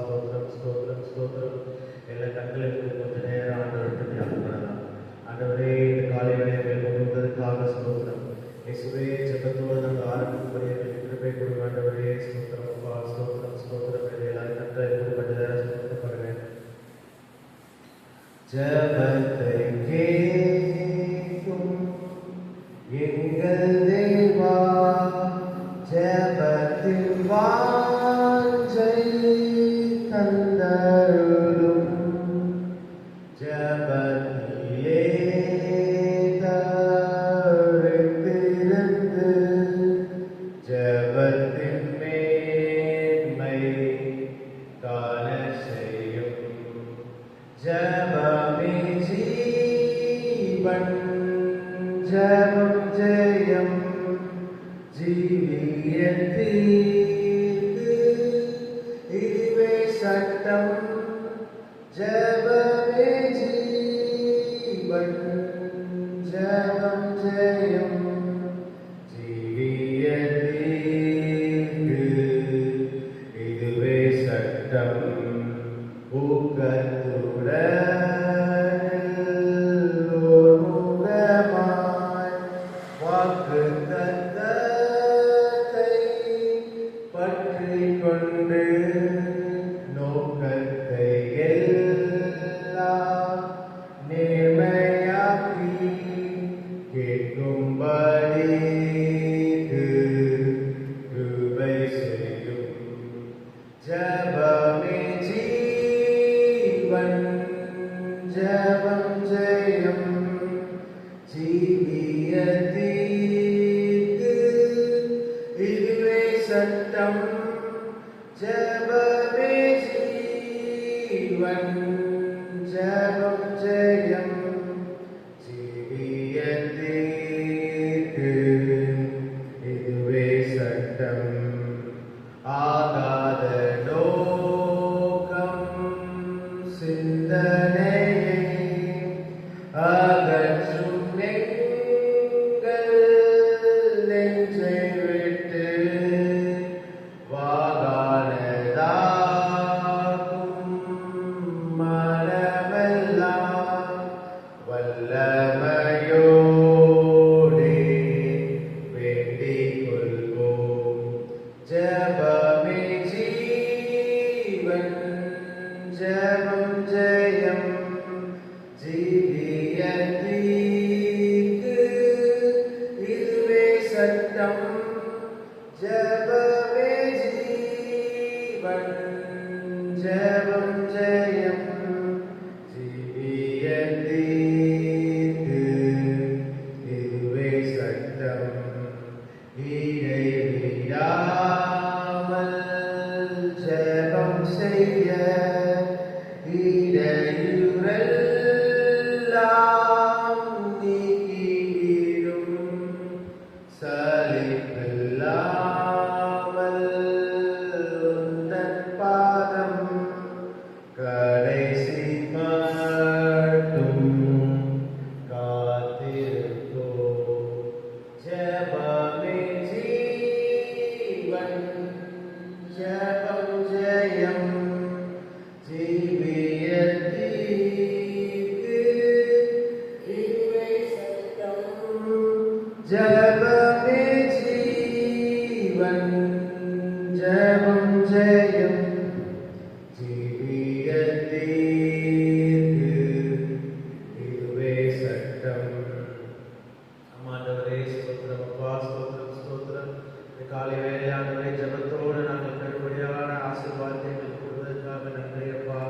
ஸ்தோத்திரம் ஸ்தோத்திரம் ஸ்தோத்திரம். எல்லா கண்களுக்கு கொஞ்ச நேரம் ஆண்டவருக்கு தியானம் பண்ணலாம். ஆண்டவரே, இந்த காலை வேளையை கொண்டு வந்ததுக்காக ஸ்தோத்திரம். இயேசுவே, ஜெபத்தோடு நாங்கள் ஆரம்பிக்கும்படி எங்களுக்கு கிருபை கொடுங்க ஆண்டவரே. ஸ்தோத்திரம் அப்பா, ஸ்தோத்திரம் ஸ்தோத்திரம். எல்லாரும் கண்களை கொடுக்கப்பட்ட நேரம் ஸ்தோத்திரப்படுங்க. ஜெபத்தை கேட்கும் எங்கள் தேவா, ஜெபத்தின் வாஞ்சை தந்தருளும். ஜெபத்திலே தரித்திருந்து ஜெபத்தின் மேன்மை காண செய்யும். ஜெபமே ஜீவன், ஜெபம் ஜெயம், ஜீவியத்தீர்க்கு இதுவே சட்டம். ஜெபமே ஜீவன், ஜெபம் ஜெயம், ஜீவியத்தீர்க்கு இதுவே சட்டம். ஜெபம் ஜெயம், ஜீவியத்தீர்க்கு இதுவே சட்டம். ஜெபமே ஜீவன், ஜெபம் ஜெயம், ஜீவியத்தீர்க்கு இதுவே சட்டம். ஆகாத நோக்கம் சிந்தனையை அகற்றும் எங்கள் நெஞ்சை விட்டு வாகானதாகும் மனமெல்லாம் வல்லமையோடே வேண்டிக் கொள்வோம். ஜெபமே ஜீவன், ஜெபம் ஜெயம், ஜீவியத்தீர்க்கு இதுவே சட்டம். ஜெபமே ஜீவன், ஜெபம் ஜெயம், ஜீவியத்தீர்க்கு இதுவே சட்டம். இடைவிடாமல் ஜெபம் செய்ய இடையூறெல்லாம் நீக்கிவிடும். சலிப்பில்லாமல் உந்தன் பாதம் கடைசி மட்டும் காத்திருக்கோ. ஜெபமே ஜீவன், ஜெபம் ஜெயம், ஜீவியத்தீர்க்கு இதுவே சட்டம். ஜெபமே ஜீவன், ஜெபம் ஜெயம், ஜீவியத்தீர்க்கு இதுவே சட்டம். ஆண்டவரே, ஸ்தோத்திரம் அப்பா, ஸ்தோத்திரம் ஸ்தோத்திரம். இந்த காலை வேளையானவரை ஜெபத்தோடு நாங்கள் பெரும்படியான ஆசீர்வாதத்தை எங்களுக்கு கொடுத்ததற்காக நன்றி அப்பா.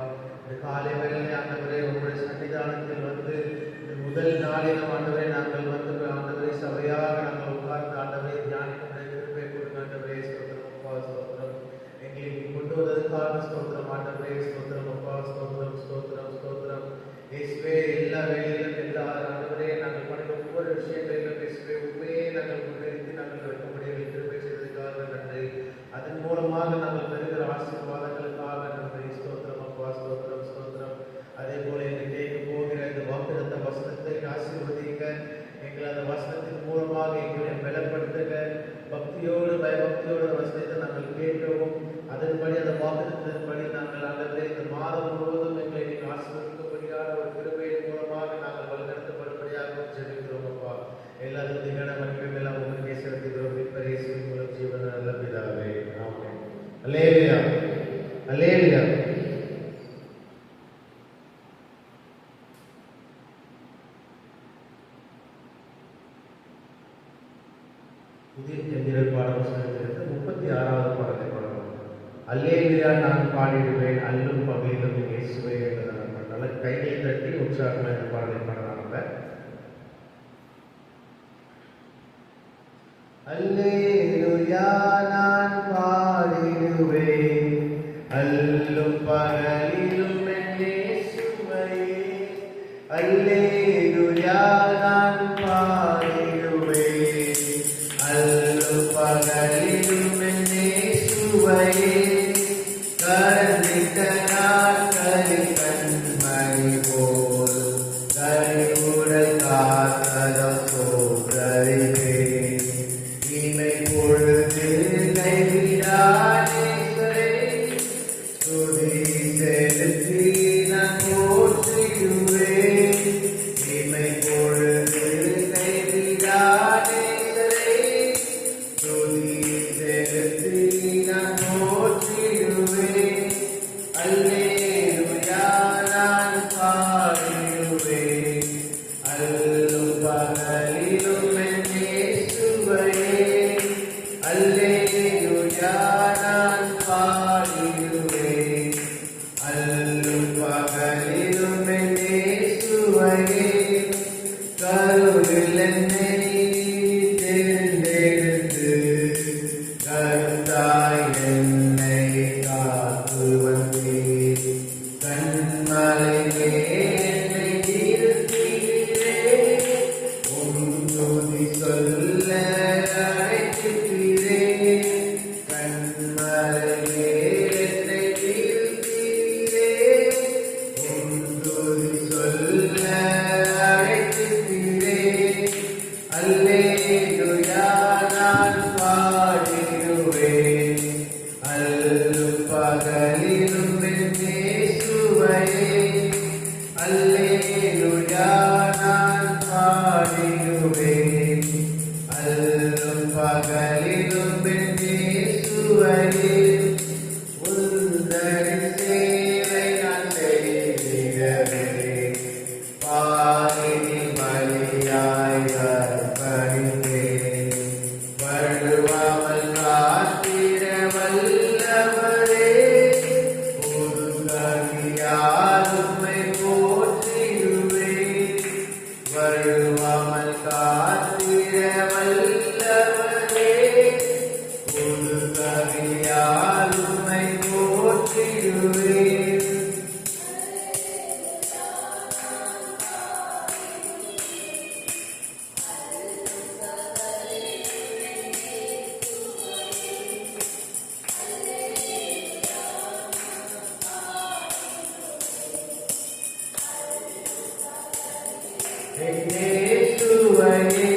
இந்த காலை வேளையானவரே உங்களுடைய சன்னிதானத்தில் வந்து இந்த முதல் நாளிலும் ஆண்டவரை நாங்கள் வந்து ஆண்டவரை சபையாக நாங்கள் உட்கார்ந்து ஆண்டவரை தியானிக்க கிருபை கொடுங்க ஆண்டவரே. ஸ்தோத்திரம் அப்பா, ஸ்தோத்திரம். எங்களுக்கு கொண்டு வந்ததுக்காக ஸ்தோத்திரம் ஆண்டவரே. ஸ்தோத்திரம் அப்பா, ஸ்தோத்திரம் ஸ்தோத்திரம் ஸ்தோத்திரம். இயேசுவே, எல்லா வேளையிலும் எல்லா ஆண்டவரே நாங்கள் பண்ணுற ஒவ்வொரு விஷயங்களிலும் இயேசுவே உண்மையே நாங்கள் முன்னெடுத்து நாங்கள் வைக்கும்படியாக கிருபை செய்ததுக்காக நன்றி. அதன் மூலமாக நாங்கள் பெறுகிற ஆசீர்வாதங்களுக்காக நன்றி. ஸ்தோத்திரம் அப்பா, ஸ்தோத்திரம் ஸ்தோத்திரம். அதே போல எங்கள் கேட்க போகிற இந்த வாக்குத்தத்த வசனத்தை ஆசீர்வதிங்க. எங்களை அந்த வசனத்தின் மூலமாக எங்களை பலப்படுத்துங்க. பக்தியோடு பயபக்தியோடு வசனத்தை நாங்கள் கேட்கவும் அதன்படி அந்த வாக்குத்தத்தின்படி நாங்கள் அல்லேலூயா, அல்லேலூயா. புதிய எந்திர பாடப்புத்தகத்திலிருந்து 36வது பாடலை பாடலாம். அல்லேலூயா நான் பாடிடுவேன் அல்லும் பகலிலும் இயேசுவே என்றதனால் நல்ல கையை தட்டி உற்சாகமாக இந்த பாடலை பாடலாம். அல்லேலூயா நான் பாடிடுவேன் அல்லும் பகலிலும் என் இயேசுவையே. அல்லேலூயா நான் பாடிடுவேன் அல்லும் பகலிலும் என் இயேசுவையே. கருதிட்ட நாட்களில் கண்மணி போல் கனிவுடன் காத்ததம் சோதரிப்பேன். இமை பொழுது கைவிடாதே துதி செலுத்தி நான் போற்றிடுவேன். இமை பொழுது கைவிடாதே துதி செலுத்தி நான் போற்றிடுவேன். அல்லேலூயா நான் பாடிடுவேன் அல்லும் பகலிலும் என் இயேசுவையே. அல்லேலூயா நான் பாடிடுவேன் அல்லும் பகலிலும் என் இயேசுவையே. கருவில் என்னை தேர்ந்தெடுத்து கருத்தாய் என்னை காத்து வந்தீர். கண்மலையே என்னை நிறுத்தினீரே. துதி சொல்ல அழைக்கிறீரே. கண்மலையே என்னை நிறுத்தினீரே. துதி சொல்ல அழைக்கிறீரே. அல்லேலூயா நான் பாடிடுவேன் அல்லும் பகலிலும் என் இயேசுவையே. அல்லேலூயா நான் பாடிடுவேன் அல்லும் பகலிலும் என் இயேசுவையே. உந்தன் சேவை நான் செய்திடவே பாரினி பலியாய் அர்ப்பணித்தேன். வழுவாமல் காத்திட வல்லவரே புதுகவியால் உம்மை போற்றிடுவேன். வழுவாமல் காத்திட வல்லவரே புதுகவியால் உம்மை போற்றிடுவேன். இயேசுவையே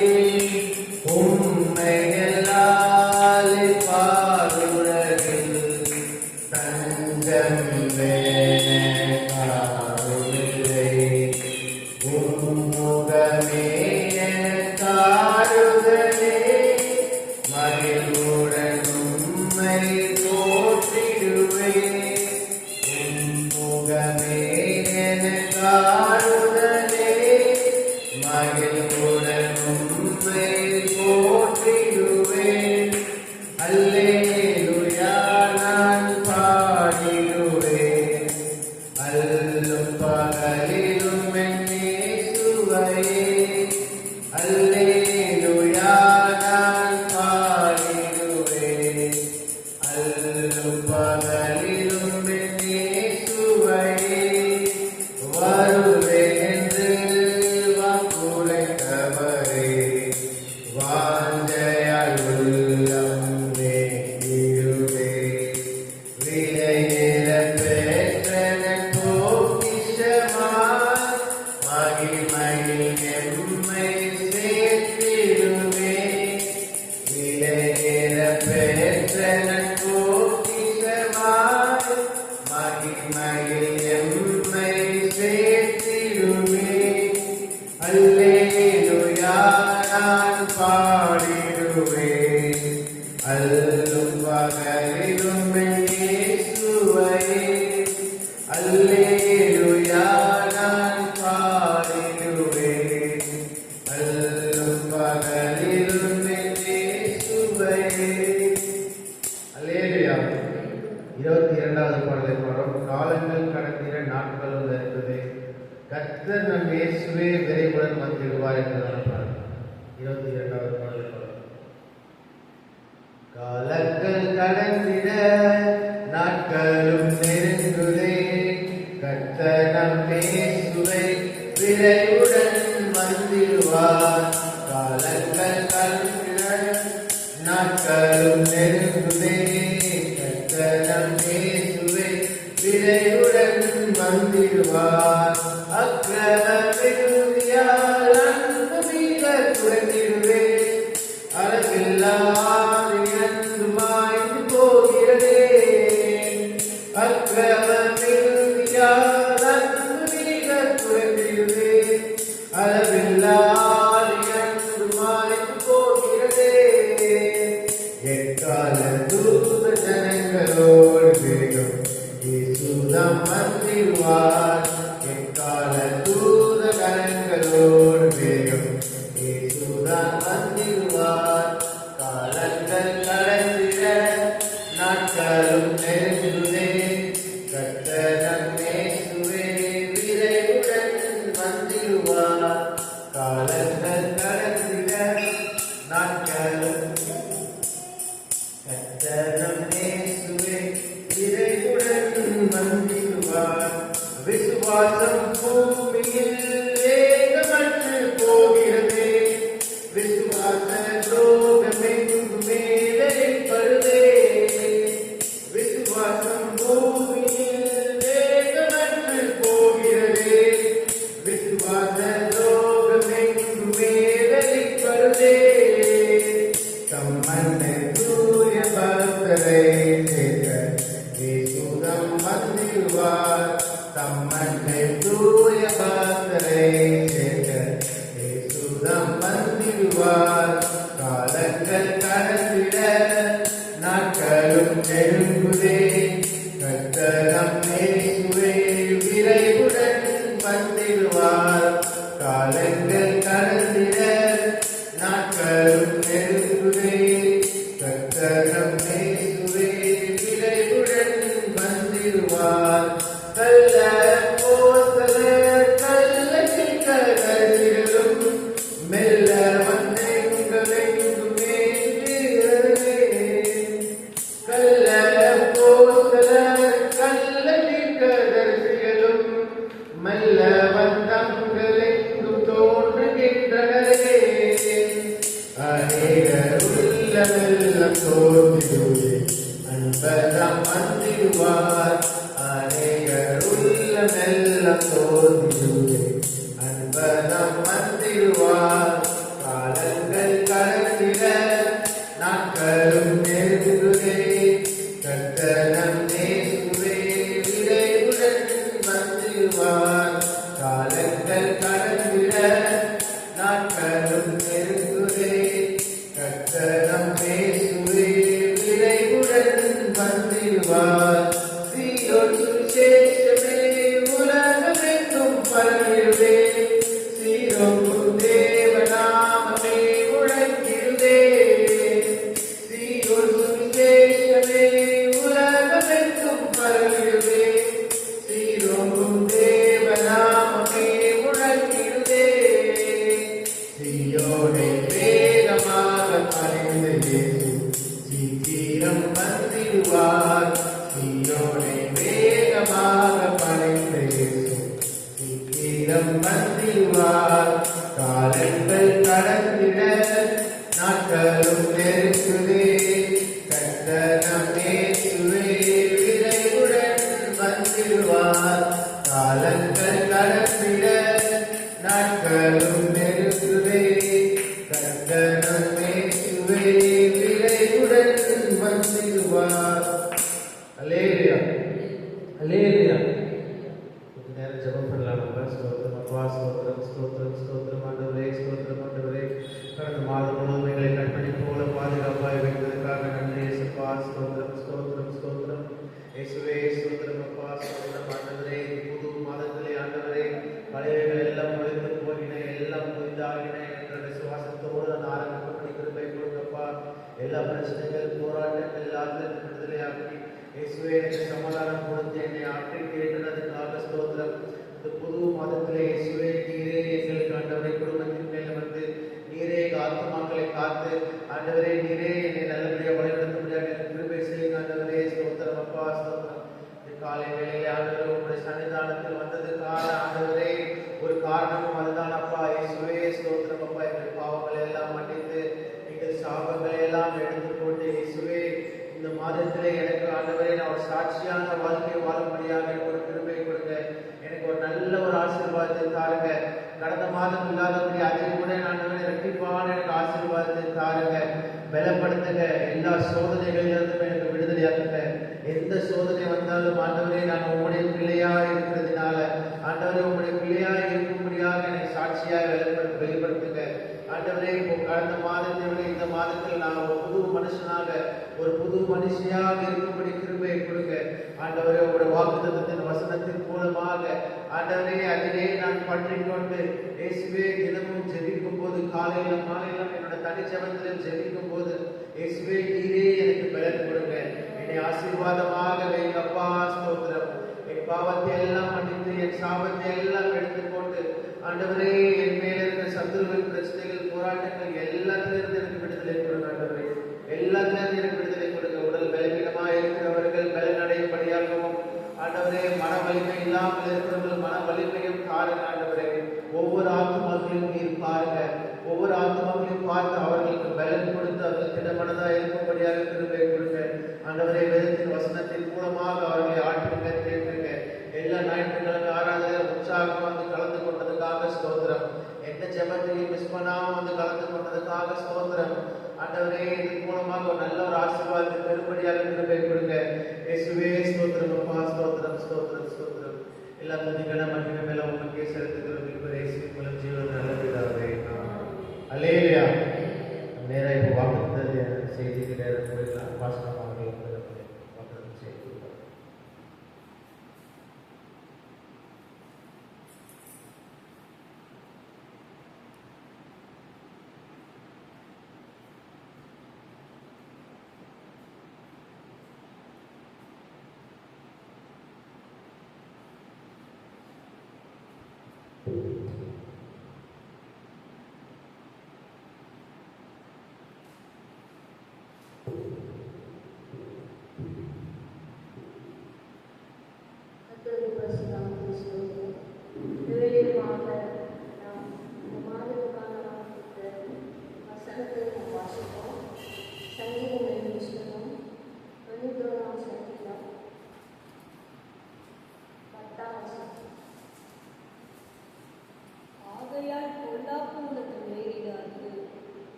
உம்மை எல்லால் பாருலகில் தஞ்சம் எனக்காருமில்லை. உம்முகமே எனக்காருதலே. மகிழ்வுடன் உம்மை போற்றிடுவேன். உம்முகமே எனக்காருதலே. மகிழ்வுடன் உம்மை போற்றிடுவேன். அல்லேலூயா நான் பாடிடுவேன் அல்லும் பகலிலும் என் இயேசுவையே. அல்லேலூயா நான் பாடிடுவேன் அல்லும் பகலிலும் என் இயேசுவையே. வருவேன் என்று வாக்குரைத்தவரே வாஞ்சையால் உள்ளம் வேண்டிடுவே. விலையேற பெற்றன பொக்கிஷமாய் மகிமையில் எம்மை சேர்த்திடுவே. விலையேற பெற்றன பொக்கிஷமாய் 22வது பாடலை பாடும். காலங்கள் கடந்திட நாட்களும் நெருங்குதே, கர்த்தர் நம் இயேசுவே விரைவுடன் வந்திடுவார் என்பதான பாடல். 22வது பாடலை பாடும். காலங்கள் கடந்திட நாட்களும் நெருங்குதே, கர்த்தர் நம் இயேசுவே விரைவுடன் வந்திடுவார். காலங்கள் கடந்திட நாட்களும் நெருங்குதே, கர்த்தர் நம் இயேசுவே விரைவுடன் வந்திடுவார். அக்கிரம மிகுதியால் அன்பு மீத குறைந்திடுவே, அளவில்லாது இழந்து மாய்ந்து போகிறதே. அக்கிரம மிகுதியால் அன்பு மீத குறைந்திடுவே, அளவில்லாது இழந்து மாய்ந்து போகிறதே. எக்கால தூத ஜனங்களோடு வேகம் இயேசுதாம் வந்திடுவார். எக்கால தூத ஜனங்களோடு வேகம் இயேசுதாம் வந்திடுவார். காலங்கள் கடந்திட நாட்களும் நெருங்குதே, கர்த்தர் நம் இயேசுவே விரைவுடன் வந்திடுவார். காலங்கள் கடந்திட நாட்களும் கர்த்தர் நம் இயேசுவே விரைவுடன் வந்திடுவார். விசுவாசம் பூமியில் வேகமற்று போகிறதே, விசுவாச துரோகமெங்குமே வெளிப்படுதே. விசுவாசம் பூமியில் வேகமற்று போகிறதே, விசுவாச துரோகமெங்குமே வெளிப்படுதே. தம்மன்னை தூய பக்தரை சேர்க்க இயேசுதாம் வந்திடுவார். தம்மன்னை தூய பக்தரை சேர்க்க இயேசுதாம் வந்திடுவார். காலங்கள் கடந்திட நாட்களும் நெருங்குதே, கர்த்தர் நம் இயேசுவே விரைவுடன் வந்திடுவார். காலங்கள் கடந்திட நாட்களும் நெருங்குதே, கர்த்தர் நம் இயேசுவே விரைவுடன் வந்திடுவார். கள்ள போஸ்தலர் கள்ள தீர்க்கதரிசிகளும் மெல்ல வந்தெங்குமே வீரரே. கள்ள போஸ்தலர் கள்ள தீர்க்கதரிசிகளும் மெல்ல வந்தெங்கும் தோன்றுகின்றனரே. அநேகர் உள்ளமெல்லாம் தோன்றிடுவே, அன்பதாம் வந்திடுவார். அநேகர் உள்ளமெல்லாம் தோன்றிடுவே, அன்பதாம் வந்திடுவார். காலங்கள் கடந்திட நாட்களும் நெருங்குதே, கர்த்தர் நம் இயேசுவே விரைவுடன் வந்திடுவார். காலங்கள் கடந்திட நாட்களும் நெருங்குதே, கர்த்தர் நம் இயேசுவே விரைவுடன் வந்திடுவார். சீயோன் சுவிசேஷமே உலகமெங்கும் பரவிடுவே, சீரோன் தேவநாமமே முழங்கிடுவே. சீயோன் சுவிசேஷமே உலகமெங்கும் பரவிடுவே, சீரோன் தேவநாமமே முழங்கிடுவே. சீயோனை வேகமாக பணிந்த இயேசு சீக்கிரம் வந்திடுவார். சீயோனை வேகமாக பணிந்த இயேசு சீக்கிரம் வந்திடுவார். காலங்கள் கடந்திட நாட்களும் நெருங்குதே, கர்த்தர் நம் இயேசுவே விரைவுடன் வந்திடுவார். காலங்கள் கடந்திட நாட்களும் நெருங்குதே, கர்த்தர் நம் இயேசுவே விரைவுடன் வந்திடுவார். அல்லேலூயா, அல்லேலூயா. கொஞ்ச நேரம் ஜெபம் பண்ணலாம். நம்ம ஸ்தோத்திரம் அப்பா, ஸ்தோத்திரம் ஸ்தோத்திரம் ஸ்தோத்திரம் ஆண்டவரே, ஸ்தோத்திரம் ஆண்டவரே. கடந்த மாதம் முழுவதும் எங்களை கண்மணி போல பாதுகாப்பாக வைத்ததற்காக நன்றி இயேசுப்பா. ஸ்தோத்திரம் ஸ்தோத்திரம் ஸ்தோத்திரம் இயேசுவே, ஸ்தோத்திரம் அப்பா, ஸ்தோத்திரம் ஆண்டவரே. புது மாதத்திலே ஆண்டவரே பழையவைகள் எல்லாம் முடிந்து போகின, எல்லாம் புதிதாகின என்ற விசுவாசத்தோடு நான் ஆரம்பிக்கப்படி கிருபை கொடுக்கப்பா. எல்லா பிரச்சனைகள் போராட்டங்கள் எல்லாத்திலும் விடுதலையாக்கி இயேசுவே எனக்கு சமாதானம் கொடுத்து என்னை ஆற்றிட்டு இருக்கிறதுக்காக ஸ்தோத்திரம். இந்த புது மாதத்திலே இயேசுவே நீரே எங்களுக்கு ஆண்டவரை குடும்பத்தின் மேல வந்து நீரே எங்கள் ஆத்துமாக்களை காத்து ஆண்டவரே நீரே என்னை நல்லபடியாக வழிநடத்த முடியாது கிருபை செய்யுங்க ஆண்டவரே. ஸ்தோத்திரம் அப்பா ஸ்தோத்திரம். இந்த காலை வேளையிலே ஆண்டவரே உங்களுடைய சன்னிதானத்தில் வந்ததுக்காக ஆண்டவரே ஒரு காரணமும் அதுதான் அப்பா. இயேசுவே ஸ்தோத்திரம் அப்பா. எங்கள் பாவங்களை எல்லாம் மன்னித்து எங்கள் சாபங்களை எல்லாம் எடுத்து போட்டு இயேசுவே இந்த மாதத்திலே எனக்கு ஆண்டவரே நான் ஒரு சாட்சியான வாழ்க்கையை வாழும்படியாக எனக்கு ஒரு கிருபை கொடுங்க. எனக்கு ஒரு நல்ல ஒரு ஆசீர்வாதத்தை தாருங்க. கடந்த மாதம் இல்லாதபடி அதை கூட ஆண்டவரே இரட்டிப்பான எனக்கு ஆசீர்வாதத்தை தாருங்க. பலப்படுத்துங்க. எல்லா சோதனைகளிலிருந்தும் எனக்கு விடுதலையாக்குங்க. எந்த சோதனை வந்தாலும் ஆண்டவரே நான் உங்களுடைய பிள்ளையா இருக்கிறதுனால ஆண்டவரே உங்களுடைய பிள்ளையா இருக்கும்படியாக என்னை சாட்சியாக வெளிப்படுத்துங்க ஆண்டவரே. இப்போ கடந்த மாதத்தை விட இந்த மாதத்தில் நான் ஒரு புது மனுஷனாக ஒரு புது மனுஷியாக இருக்கும்படி கிருபையை கொடுங்க ஆண்டவரே. உங்களுடைய வாக்குத்தத்தத்தின் வசனத்தின் மூலமாக ஆண்டவரே அதிலே நான் பற்றிக்கொண்டு இயேசுவே தினமும் ஜெபிக்கும் போது காலையிலும் மாலையிலும் என்னோட தனிச்சபத்திலும் ஜெபிக்கும் போது இயேசுவே நீரே எனக்கு பலன் கொடுங்க. என்னை ஆசீர்வாதமாக வைங்க அப்பா ஸ்தோத்திரம். என் பாவத்தை எல்லாம் மன்னித்து என் சாபத்தை எல்லாம் எடுத்துக்கொண்டு ஆண்டவரே என் மேல இருக்கிற சத்துருவின் பிரச்சனைகள் போராட்டங்கள் எல்லாத்திலிருந்து எனக்கு விடுதலை கொடுங்க ஆண்டவரே. எல்லாத்திலிருந்து எனக்கு விடுதலை கொடுங்க. உடல் பலவீனமாக இருக்கிறவர்கள் பலனடையும்படியாகவும் ஆண்டவரே மன வலிமை இல்லாமல் இருக்கிறவர்கள் மன வலிமையும் பாருங்க ஆண்டவரே. ஒவ்வொரு ஆத்மாக்களையும் நீர் பாருங்க. ஒவ்வொரு ஆத்மாக்களையும் பார்த்து அவர்களுக்கு பலன் கொடுத்து அவர்கள் திடமனதா இருக்கும்படியாக கிருபை கொடுங்க ஆண்டவரே. வேதத்தின் வசனத்தின் மூலமாக அவர்களை ஆற்றுங்க கேட்குங்க. எல்லா ஞாயிற்றுக்கிழமை ஆராதனையில் உற்சாகமாக வந்து கலந்து கொண்டதுக்காக ஸ்தோத்திரம். எந்த ஜெபத்தையும் மிஸ் பண்ணாம வந்து கலந்து கொண்டதுக்காக ஸ்தோத்திரம் ஆண்டவரே. இதன் மூலமாக ஒரு நல்ல ஒரு ஆசீர்வாதத்தை பெரும்படியாக கிருபை கொடுங்க இயேசுவே. ஸ்தோத்திரம் அப்பா ஸ்தோத்திரம் ஸ்தோத்திரம் ஸ்தோத்திரம். எல்லா துதிகளை மகிமை மேல உங்களுக்கே செலுத்துகிறோம் இயேசுவின் மூலம் ஜீவன் நல்ல பிதாவே. அல்லேலூயா. நேராக இப்போ வாக்குத்தத்த செய்திக்கு நேரம் போயிடலாம். பாஸ்டர் அவர்கள் வாக்குத்தத்தம் செய்து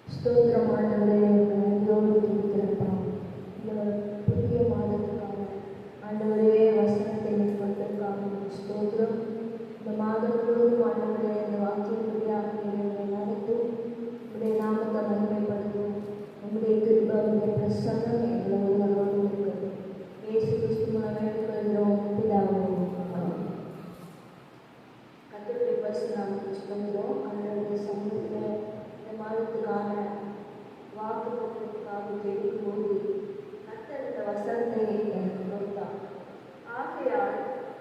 ஸ்தோத்திரமானவரே நன்றியோடு துதிக்கிறப்பா. இந்த புதிய மாதத்துக்காக ஆண்டவரே வசனத்தை கொடுத்ததற்காக ஸ்தோத்திரம். இந்த மாதம் முழுவதும் ஆண்டவரே இந்த வாக்கியப்படியாக எங்களை நடத்தும். உங்களுடைய நாமத்தை மகிமைப்படுத்தும். உங்களுடைய கிருபை உங்களுடைய பிரசன்னம் எங்களோடு வரோடு இருக்கிறது. இயேசு கிறிஸ்து மூலம் வேண்டுகிறோம் பிதாவே. கர்த்தருடைய பரிசுத்த நாமத்தை ஸ்தோத்திரம். ஆண்டவருடைய சமூகத்தில் இந்த மாதத்துக்கான வாக்கு கொடுத்ததுக்காக கேட்கும்போது கர்த்தர் இந்த வசனத்தை எனக்கு கொடுத்தார். ஆகையால்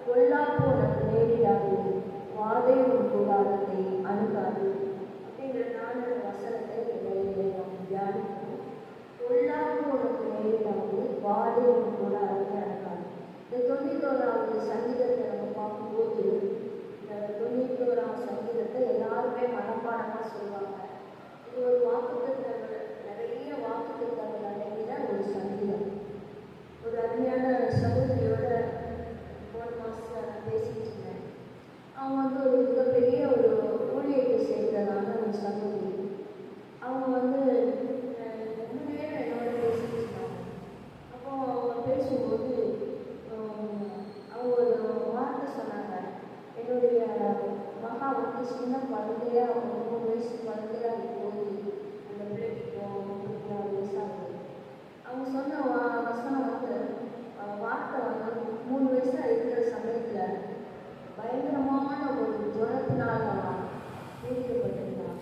பொல்லாப்பு உனக்கு நேரிடாது, வாதை உன் கூடாரத்தை அணுகாது அப்படிங்கிற நாலு வசனத்தை இடையிலே நாம் தியானிக்கணும். பொல்லாப்பு உனக்கு நேரிடாது, வாதை உன் கூடாரத்தை அணுகாது. இந்த 91வது சங்கீதத்தை நம்ம பார்க்கும்போது இந்த 91வது சங்கீதத்தை எல்லாருமே மனப்பாடமாக சொல்லுவாங்க. இது ஒரு வாக்குத்தத்தங்கள், நிறைய வாக்குத்தத்தங்கள் அடங்கின ஒரு சங்கீதம். ஒரு அருமையான சகோதரியோட போன மாதத்தில் நான் பேசிட்டு இருந்தேன். அவங்க வந்து ஒரு மிகப்பெரிய ஒரு ஊழியத்தை செய்கிறதான ஒரு சகோதரி. அவங்க வந்து முன்னே என்னோட பேசிட்டு இருந்தாங்க. அப்போ அவங்க பேசும்போது அவங்க ஒரு வார்த்தை சொன்னாங்க. என்னுடைய மகா வந்து சின்ன குழந்தையா, அவங்க 3 வயசு குழந்தையா இருக்கும்போது அந்த பிள்ளைக்கு 34 வயசு ஆகுது. அவங்க சொன்ன வசனம் வந்து வார்த்தை வந்து 3 வயசாக இருக்கிற சமயத்தில் பயங்கரமான ஒரு ஜுரத்தினால் அவன் பீடிக்கப்பட்டிருந்தான்.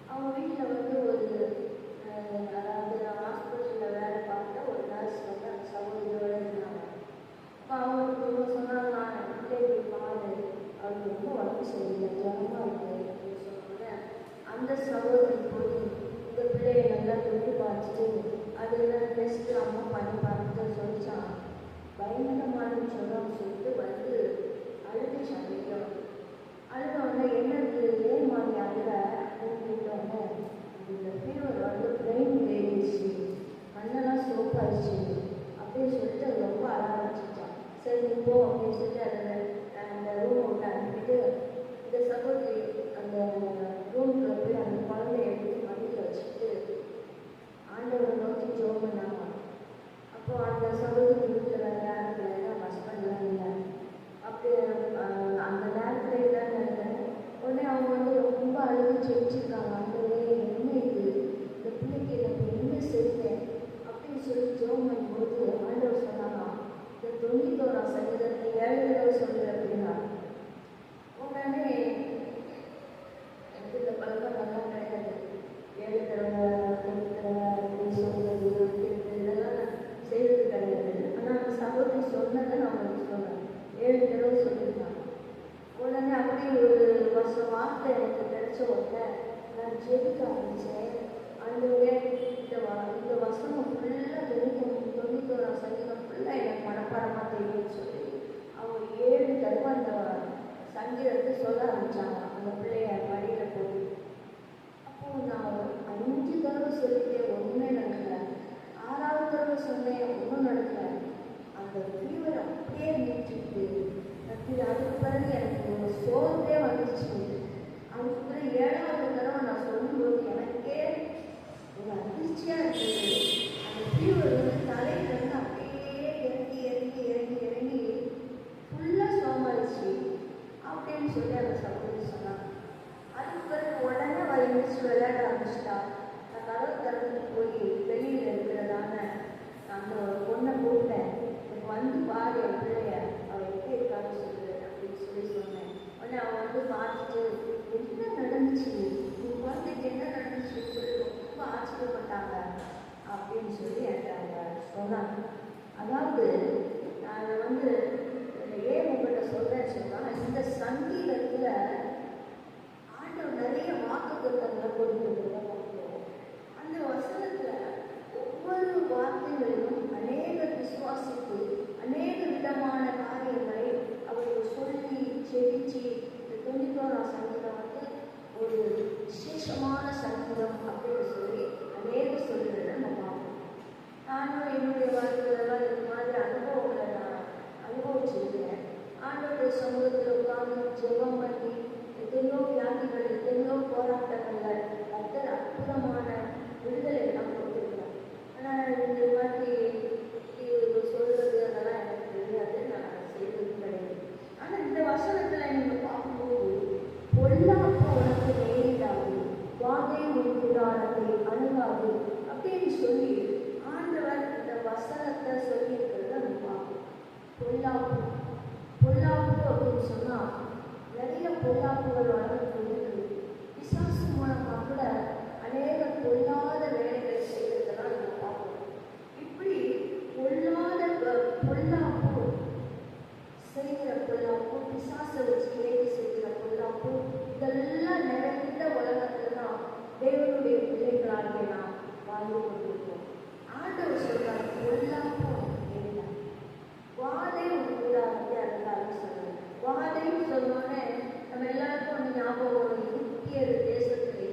அவங்க வீட்டில் வந்து ஒரு எடுத்துக்கலாமோ பண்ணி பார்த்து சொல்லிச்சான். பயங்கரமான சொல்லும் சொல்லிட்டு வந்து அழுதுச்சான். வீட்டில் அழுதவொடனே என்னது ஏன் மாதிரி அழுத அப்படின்னு கேட்டவொடனே இந்த ஃபீவர் வந்து பிரெயின் வேடிச்சு, கண்ணெல்லாம் சோப்பாயிடுச்சு அப்படின்னு சொல்லிட்டு அது ரொம்ப அழ ஆரம்பிச்சிச்சான். சரி நீ போ அப்படின்னு சொல்லிட்டு அந்த ரூமை விட்டு அனுப்பிட்டு இந்த சகோதரி அந்த ரூமுக்குள்ள போய் அந்த குழந்தைய எடுத்து மடியில் வச்சுட்டு ஆண்டவரை நோக்கி ஜெபம் பண்ணாங்க. அப்போ அந்த சகோதரி வீட்டில் வேறு யாரும் இல்லை, ஹஸ்பண்ட்லாம் இல்லை. அப்படி அந்த நேரத்தில் இல்லைன்னு நினைக்கிறேன். உடனே அவங்க வந்து ரொம்ப அழுது ஜெயிச்சிருக்காங்க. ஆண்டவரே என்ன இது, இந்த பிள்ளைக்கு எனக்கு என்ன செய்வேன் அப்படின்னு சொல்லி ஜெபம் பண்ணும்போது ஆண்டவர் சொன்னாங்க, இந்த 91 சங்கீதத்தை 7 தடவை சொல்லு அப்படின்னா. உடனே எனக்கு இந்த பழக்கம் நல்லா கிடையாது. 7 தடவை 9 தடவை அப்படின்னு சொல்றது இதெல்லாம் நான் செய்வது கிடையாது. ஆனால் அந்த சகோதரி சொன்னதை நான் உங்களுக்கு சொன்னேன். 7 தடவை சொல்லியிருந்தாங்க. உடனே அப்படி ஒரு வருஷம் வார்த்தை எனக்கு கிடைச்ச உடனே நான் ஜெபிக்க ஆரம்பித்தேன். ஆண்டவரே இந்த வசனம் ஃபுல்லாக 91 சங்கீதம் ஃபுல்லாக எனக்கு மனப்பாடமாக தெரியும்னு சொல்லி அவங்க 7 தடவை அந்த சங்கீதத்தை சொல்ல ஆரம்பித்தாங்க. அந்த பிள்ளைய மடியில் போய் அப்போது நான் 5 தடவை சொல்லிட்டேன், ஒன்றுமே நடக்கலை. 6வது தடவை சொன்னேன், ஒன்றும் நடக்கலை. அந்த ஃபீவர் அப்படியே நீட்டிட்டு அதுக்கு பிறகு எனக்கு ஒரு சோர்வே வந்துச்சு. அதுக்கு பிறகு 7வது தடவை நான் சொல்லும்போது எனக்கே ஒரு அதிர்ச்சியாக இருந்தது. அந்த ஃபீவர் வந்து தலையிலேருந்து அப்படியே இறங்கி இறங்கி இறங்கி இறங்கி ஃபுல்லாக சோமாயிடுச்சு அப்படின்னு சொல்லி அந்த சகோதரி சொன்னாங்க. அதுக்கு பிறகு உடனே எழுந்திரிச்சு விளையாட ஆரம்பிச்சிட்டா. நான் கதவை திறந்துட்டு போய் வெளியில் இருக்கிறதான அந்த பொண்ணை கூப்பிட்டேன், எனக்கு வந்து பாரு என் பிள்ளைய, அவள் எப்படி இருக்கான்னு சொல்லு அப்படின்னு சொல்லி சொன்னேன். உடனே அவன் வந்து பார்த்துட்டு என்ன நடந்துச்சு, நீ குழந்தைக்கு என்ன நடந்துச்சுன்னு சொல்லி ரொம்ப ஆச்சரியப்பட்டாங்க அப்படின்னு சொல்லி என்கிட்ட அவங்க சொன்னாங்க. அதாவது நான் வந்து ஏன் உங்கள்கிட்ட சொல்கிறேன்னு சொன்னால், இந்த சங்கீதத்தில் ஆண்டவர் நிறைய வாக்குத்தத்தங்களை கொடுத்துருக்கிறத பார்க்கிறோம். அந்த வசனத்தில் ஒவ்வொரு வார்த்தைகளிலும் அநேக விசுவாசித்து அநேக விதமான காரியங்களை அவர்கள் சொல்லி செழிச்சு இந்த 91 சங்கீதம் வந்து ஒரு விசேஷமான சங்கீதம் அப்படின்னு சொல்லி அநேக சொல்லுறதை நம்ம பார்க்கணும். நானும் என்னுடைய வாழ்க்கையிலலாம் இது மாதிரி அனுபவங்களை நான் அனுபவிச்சிருக்கேன். ஆண்டவருடைய சமூகத்தில் உட்கார்ந்து ஜெபம் பண்ணி எத்தனையோ வியாதிகள் எத்தனையோ போராட்டங்கள் கர்த்தர் அற்புதமான விடுதலை எல்லாம் கொடுத்துருக்கேன். ஆனால் இந்த மாதிரி சொல்வது அதெல்லாம் எனக்கு தெரியாது, நான் செய்வது கிடையாது. ஆனால் இந்த வசனத்தில் நீங்கள் பார்க்கும்போது பொல்லாப்பு உனக்கு நேரிடாது, வாதை உன் கூடாரத்தை அணுகாது அப்படின்னு சொல்லி ஆண்டவர் இந்த வசனத்தை சொல்லியிருக்கிறத நம்ம பார்க்கணும். பொல்லாப்பு அப்படின்னு சொன்னால் நிறைய பொல்லாப்புகள் வளர்ந்து இருக்குது. பிசாசு மூலமாக கூட அநேக பொல்லாத வேலைகளை செய்கிறதெல்லாம் நம்ம பார்க்கணும். இப்படி பொல்லாப்பு செய்கிற பொல்லாப்பு, பிசாசை வச்சு வேலை செய்கிற பொல்லாப்பு, இதெல்லாம் நிறைந்த உலகத்தில் தான் தேவனுடைய பிள்ளைகளாகிய நாம் வாழ்ந்து கொண்டிருக்கிறோம். ஆண்டவர் சொல்றார், பொல்லாப்பு என்ன வாதை ஒரு கூடாரத்தை அருகாலும் சொல்லுங்க. வாதைன்னு சொன்னோடனே நம்ம எல்லாருக்கும் ஒன்று ஞாபகம் வரும். எகிப்து தேசத்தில்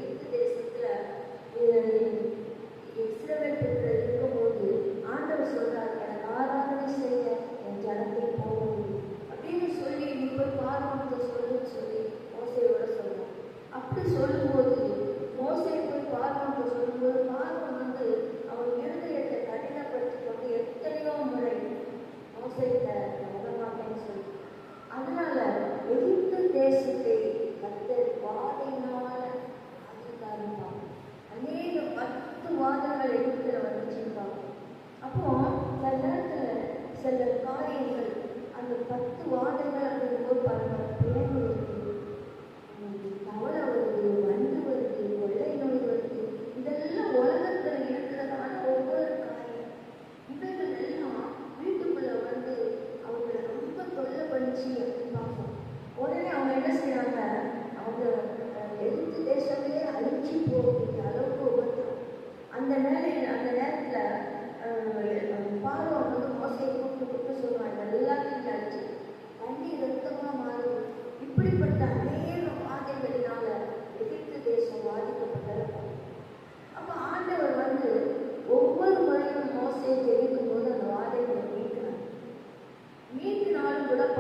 இஸ்ரவேல் பெண்கள் இருக்கும்போது ஆண்டவர் சொல்றார், எனக்கு ஆராதனை செய்ய என் ஜனத்தை போகும் அப்படின்னு சொல்லி நீ போய் பார்வனுக்கு சொல்லுன்னு சொல்லி மோசையோட சொல்லுவோம். அப்படி சொல்லும்போது மோசை போய் பார்வனுக்கு சொல்லும்போது பார்வன் வந்து அவன் இருதயத்தை கடினப்படுத்தி கொண்டு எத்தனையோ முறை மோசையிட்ட உடமாட்டேன்னு சொல்லி, அதனால எகிப்து தேசத்தை கர்த்தர் வாதையினால அதிகாரிப்பாங்க. அநேக 10 வாதங்கள் எகிப்துல வந்துச்சுருப்பாங்க. அப்போ சில நேரத்தில் சில காரியங்கள் அந்த 10 வாதங்கள் அப்படிங்கும்போது பாருங்க, பேர் வருது, கவலை வருது, வண்டு வருது, கொள்ளை நோய் வருது, இதெல்லாம் உலகத்தில் இருக்கிறதான ஒவ்வொரு காரியம். இவைகள் எல்லாம் வீட்டுக்குள்ள வந்து அவங்களை ரொம்ப தொல்லை பண்ணிச்சு அப்படின்னு பார்ப்போம். உடனே அவங்க என்ன செய்யறாங்க, அவங்க எதிர்த்து தேசமே அழிச்சு போகிற அளவுக்கு உபத்திரம். அந்த நேரத்தில்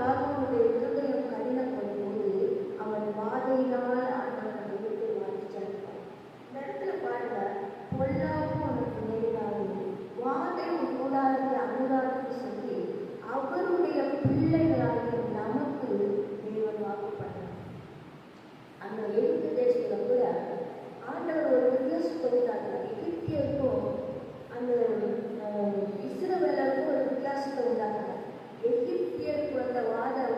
பார்வனுடைய இருதயம் கடினப்படும் போது அவன் வாதையினால் ஆண்டவனை விட்டு வாதிச்சார்கள். இந்த இடத்துல பாருங்க, பொல்லாப்பு உனக்கு நேரிடாது, வாதை உன் கூடாரத்தை அணுகாதுன்னு சொல்லி அவருடைய பிள்ளைகளாகிய நமக்கு தேவன் வாக்கு பண்ணார். அந்த எகிப்து தேசத்துல கூட ஆண்டவர் ஒரு வித்தியாசத்தை உண்டாக்குறார். எகிப்தியருக்கும் அந்த இஸ்ரவேலருக்கும் ஒரு வித்தியாசத்தை உண்டாக்குறார். எகிப்தியருக்கு வந்த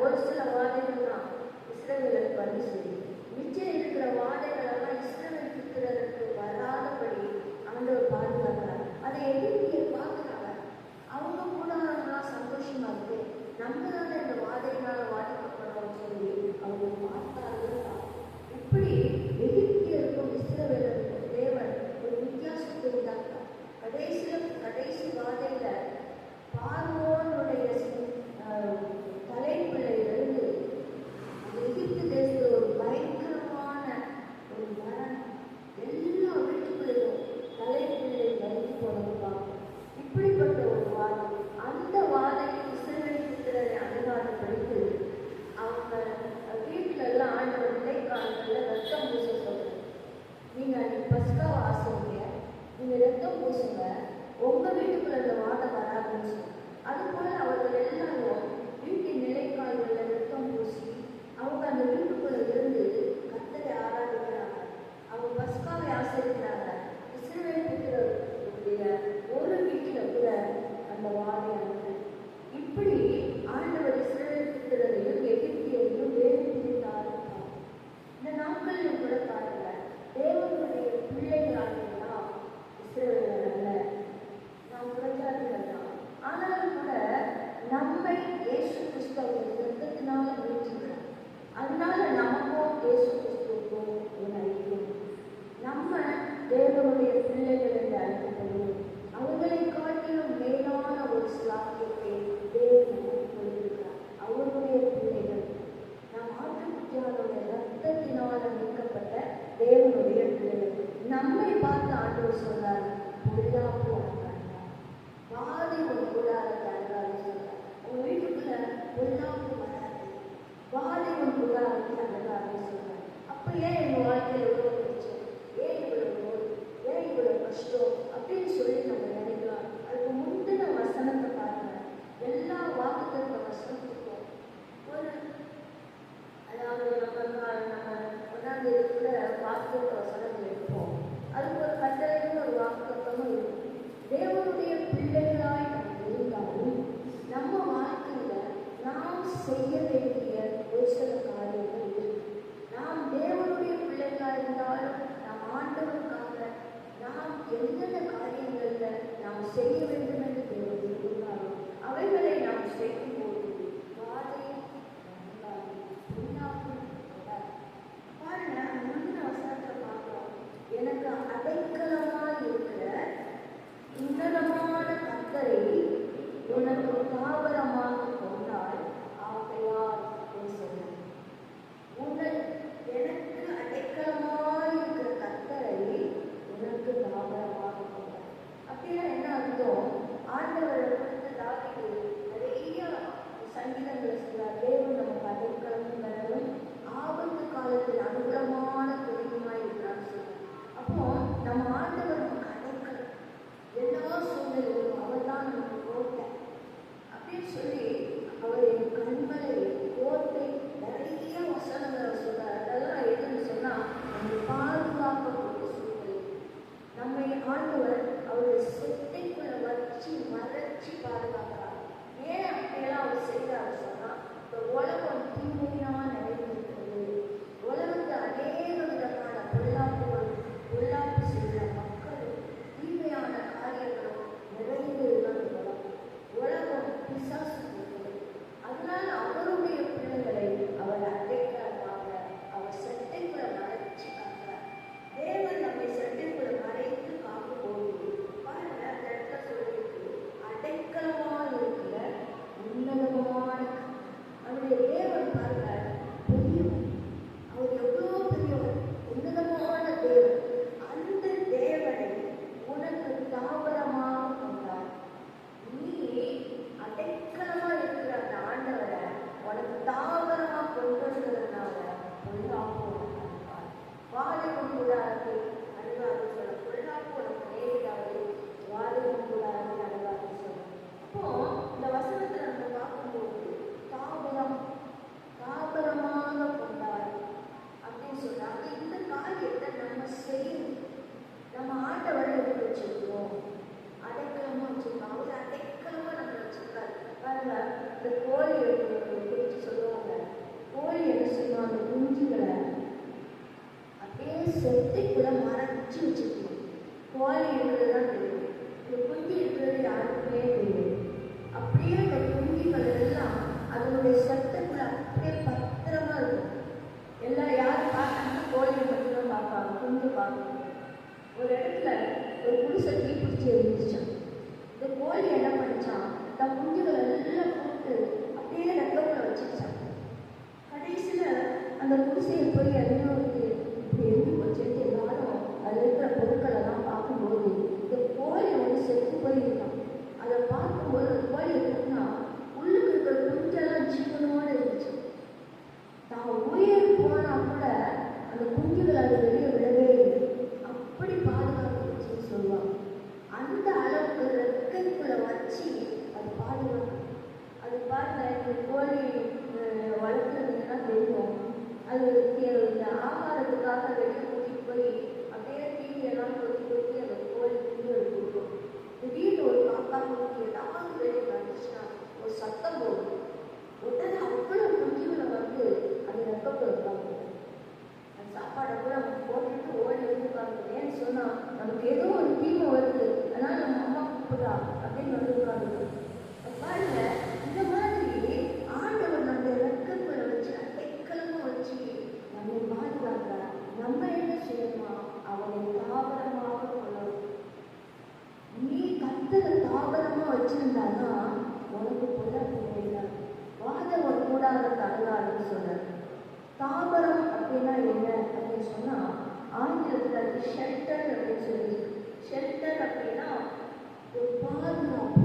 ஒரு சில வாதைகள் தான் இஸ்ரவேலருக்கு வந்து சரி, மிச்சம் இருக்கிற வாதைகள் எல்லாம் இஸ்ரவேல் புத்திரருக்கு வராதபடி ஆண்டவர் பாதுகாக்கிறார். அதை எகிப்தியர் பார்க்கிறாங்க. அவங்க கூட சந்தோஷமா இருக்கு, நம்ம தானே இந்த வாதையினால வாதிக்கப்படுறோம்னு சொல்லி அவங்க பார்த்தார்கள். இப்படி எகிப்தியருக்கும் இஸ்ரவேலருக்கும் தேவன் ஒரு வித்தியாசத்தை உண்டாக்குறார். கடைசி வாதையில பார்வோனுடைய தலைப்பிள்ளையிலிருந்து எகிப்து தேசத்துல ஒரு பயங்கரமான ஒரு மரணம், எல்லா வீட்டுக்குள்ளையும் தலைப்பிள்ளை மறைத்து போனது பார்க்கணும். இப்படிப்பட்ட ஒரு வாதை, அந்த வாதையை இஸ்ரவேல் புத்திரரை அணுகாத படித்து அவங்க வீட்டுல எல்லாம் ஆண்டவர் நிலைக்காலத்துல ரத்தம் பூச சொல்றாங்க. நீங்க பஸ்காவை ஆசைங்க, நீங்க ரத்தம் பூசுங்க, உங்க வீட்டுக்குள்ள அந்த வாதை வராதுன்னு சொல்லி. அதுபோல அவர்கள் எல்லாரும் வீட்டின் நிலைக்கால்கள்ல ரத்தம் பூசி அவங்க அந்த வீட்டுக்குள்ள இருந்து கர்த்தரை ஆராதிக்கிறாங்க. அவங்க பஸ்காவை ஆசரிக்கிறாங்க. இஸ்ரவேல் புத்திரருடைய ஒரு வீட்டுல கூட அந்த வாதையானது. இப்படி ஆண்டவர் இஸ்ரவேல் புத்திரரையும் எகிப்தியரையும் வேறு பிரித்தார். இந்த நாட்களிலும் கூட பாருங்க, தேவனுடைய பிள்ளைகளாகினா இஸ்ரவேலர் அல்ல, நாம் புறஜாதிகள் தான். ஆனாலும் கூட நம்மை இயேசு கிறிஸ்துவின் இரத்தத்தினால மீட்கிறார். அதனால நமக்கும் இயேசு கிறிஸ்துவுக்கும் ஒரு ஐக்கியம். நம்ம தேவனுடைய பிள்ளைகள் என்று அழைக்கப்படுவோம். அவர்களை காட்டிலும் மேலான ஒரு ஸ்லாக்கியத்தை தேவன் நமக்கு கொடுத்திருக்கிறார். அவருடைய பிள்ளைகள் நாம் ஆட்டுக்குட்டியானுடைய ரத்தத்தினால மீட்கப்பட்ட தேவனுடைய பிள்ளைகள். நம்மை பார்த்து ஆண்டவர் சொன்னார், பொல்லாப்பு அணுகாதீர்கள், வாதை ஒரு கூடாரத்தை அணுகாதீர்கள் சொன்னார். உங்க வீட்டுக்குள்ள பொல்லாப்பு வராது, வாதை ஒரு கூடாரத்தை அணுகாதீர்கள் சொன்னார். அப்ப ஏன் எங்க வாழ்க்கையில எவ்வளவு பிரச்சனை, ஏன் இவ்வளவு நோய், ஏன் இவ்வளவு கஷ்டம் அப்படின்னு சொல்லி நம்ம நினைக்கலாம். அதுக்கு முந்தின வசனத்தை பாருங்க. எல்லா வாக்குத்தத்த வசனத்துக்கும் ஒரு, அதாவது நம்ம ஒன்றாம் தேதிக்குள்ள வாக்குத்தத்த வசனங்கள் எடுப்போம். அதுக்கு ஒரு கட்டளையும் ஒரு வாக்குத்தத்தமும் இருக்கும். தேவனுடைய பிள்ளைகளாய் நம்ம இருந்தாலும் நம்ம வாழ்க்கையில நாம் செய்ய வேண்டிய ஒரு சில காரியங்கள் இருக்கு. நாம் தேவனுடைய பிள்ளைகளாக இருந்தாலும் நாம் ஆண்டவருக்காக நாம் எந்தெந்த காரியங்கள்ல நாம் செய்ய வேண்டும் என்று தேவன் விரும்பினாலும் அவைகளை நாம் செய்யும்போது வாதையும் பாருங்க. முந்தின வசனத்தை பார்க்கிறோம், எனக்கு அடைக்கலமாய் இருக்கிற உன்னதமான கர்த்தரை உனக்கு தாவரமாக கொண்டால் ஆகையால் சொன்னார். எனக்கு அடைக்கலமாய் இருக்கிற கர்த்தரை உனக்கு தாவரமாக கொண்டார். அப்படின்னா என்ன அர்த்தம்? ஆண்டவரை குறித்து தாவீது நிறைய சங்கீதங்களை சொல்றார். தேவன் நமக்கு அடைக்கலமும் கடலும் ஆபத்து காலத்தில் அனுகூலமான துணையுமாய் இருக்கிறான்னு சொல்றார். அப்போ நம்ம ஆண்டவர் நமக்கு அடைக்கலம், எல்லா சூழ்நிலையிலும் அவர் தான் நமக்கு கோட்டை அப்படின்னு சொல்லி அவர் என் கண்மலை கோட்டை நிறைய வசனங்களை சொல்றார். அதெல்லாம் எதுன்னு சொன்னா நம்ம பாதுகாக்கக்கூடிய சூழ்நிலை நம்மை ஆண்டவர் அவருடைய சொத்தைக்குள்ள மறைச்சி பாதுகாக்கிறார். ஏன் அப்படியெல்லாம் அவர் செய்தார் சொன்னா, இந்த உலகம் தீமையா நிறைந்திருக்கிறது. உலகத்தில் அநேக விதமான பொல்லாப்பு செய்கிற மக்கள் தீமையான காரியங்களும் நிறைந்திருக்கிறது. உலகம் பிசாசு. அதனால அவருடைய பிள்ளைகளை அவர் அடைக்கலமாக அவர் சட்டைக்குள்ள மறைச்சி காக்கிறார். தேவன் நம்மை சட்டைக்குள்ள மறைத்து காக்கும் போது பாருங்க, அந்த இடத்துல சொல்லியிருக்கு, அடைக்கலமாக இருக்கிற உன்னதமான அவருடைய தேவன் பாருங்க பாருங்க, இந்த கோழியை குறித்து சொல்லுவாங்க. கோழி என்ன செய்யும், அந்த குஞ்சுகளை அப்படியே செத்தைக்குள்ள மறைச்சு வச்சுக்கணும். கோழி இருக்கிறது தான் தெரியும், இந்த குஞ்சு இருக்கிறது யாருக்குமே தெரியும். அப்படியே அந்த குஞ்சுகள் எல்லாம் அதனுடைய செத்தைக்குள்ள அப்படியே பத்திரமா இருக்கும். எல்லாம் யாரும் பார்த்தாங்கன்னா கோழியை மட்டும்தான் பார்ப்பாங்க, குஞ்சு பார்ப்பாங்க. ஒரு இடத்துல ஒரு குடிசை தீப்பிடிச்சு இருந்துச்சான். இந்த கோழி என்ன பண்ணிச்சான், தன் குஞ்சுகளை எல்லாம் போட்டு அப்படியே ரெக்கவுல வச்சுச்சான். கடைசியில் அந்த குடிசையை போய் எண்ணூருக்கு இப்படி எழுதி வச்சுட்டு எல்லாரும் அதில் இருக்கிற பொருட்களெல்லாம் பார்க்கும்போது இந்த கோழி வந்து செத்து போயிருக்கான். அதை பார்க்கும்போது அந்த கோழி எப்படின்னா உள்ளுக்கு இருக்கிற குஞ்செல்லாம் ஜீவனோடு இருந்துச்சு. தான் உயிர் போனால் கூட அந்த குஞ்சுகள் அது வெளியே விடவே இல்லை. அப்படி பாதுகாப்புச்சுன்னு சொல்லுவாங்க. அந்த அளவுக்கு ரெக்கைக்குள்ள வச்சு அது பாதுகாக்கும். அது பாருங்க, இந்த கோழி வளர்க்குறதுன்னா தெரியும். அது இந்த ஆகாரத்துக்காக வெளியே கூட்டிட்டு போய் அப்படியே தீனியெல்லாம் கொத்தி அந்த கோழி குஞ்சுகள் கொடுக்கும். திடீர்னு ஒரு காக்கா குஞ்சு ஏதாவது வெளியே வந்துச்சுன்னா ஒரு சத்தம் போடும். உடனே அவ்வளோ குஞ்சுகளை வந்து அது ரெக்கத்தில் இருக்காங்க. அந்த சாப்பாடை கூட நம்ம போட்டுட்டு ஓடி வந்துருக்காங்க. ஏன்னு சொன்னால் நமக்கு ஏதோ ஒரு தீமை வருது, அதனால நம்ம அம்மா கூப்பிடா அப்படின்னு வந்துருக்காங்க. பாருங்க, இந்த மாதிரி ஆண்டவர் நம்ம ரெக்கங்களை வச்சு அடைக்கலமா வச்சு நம்மை பாதுகாக்க நம்ம என்ன செய்யணுமா, அவனை தாவரமாக கொள்ளணும். நீ கத்தரை தாவரமா வச்சிருந்தானா உனக்கு கொள்ள வாதவர் கூடாத தகவல்னு சொல்றாரு. தாவரம் அப்படின்னா என்ன அப்படின்னு சொன்னா ஆங்கிலத்தில் அது ஷெல்டர் அப்படின்னு சொல்லி. ஷெல்டர் அப்படின்னா ஒரு பாதுகாப்பு.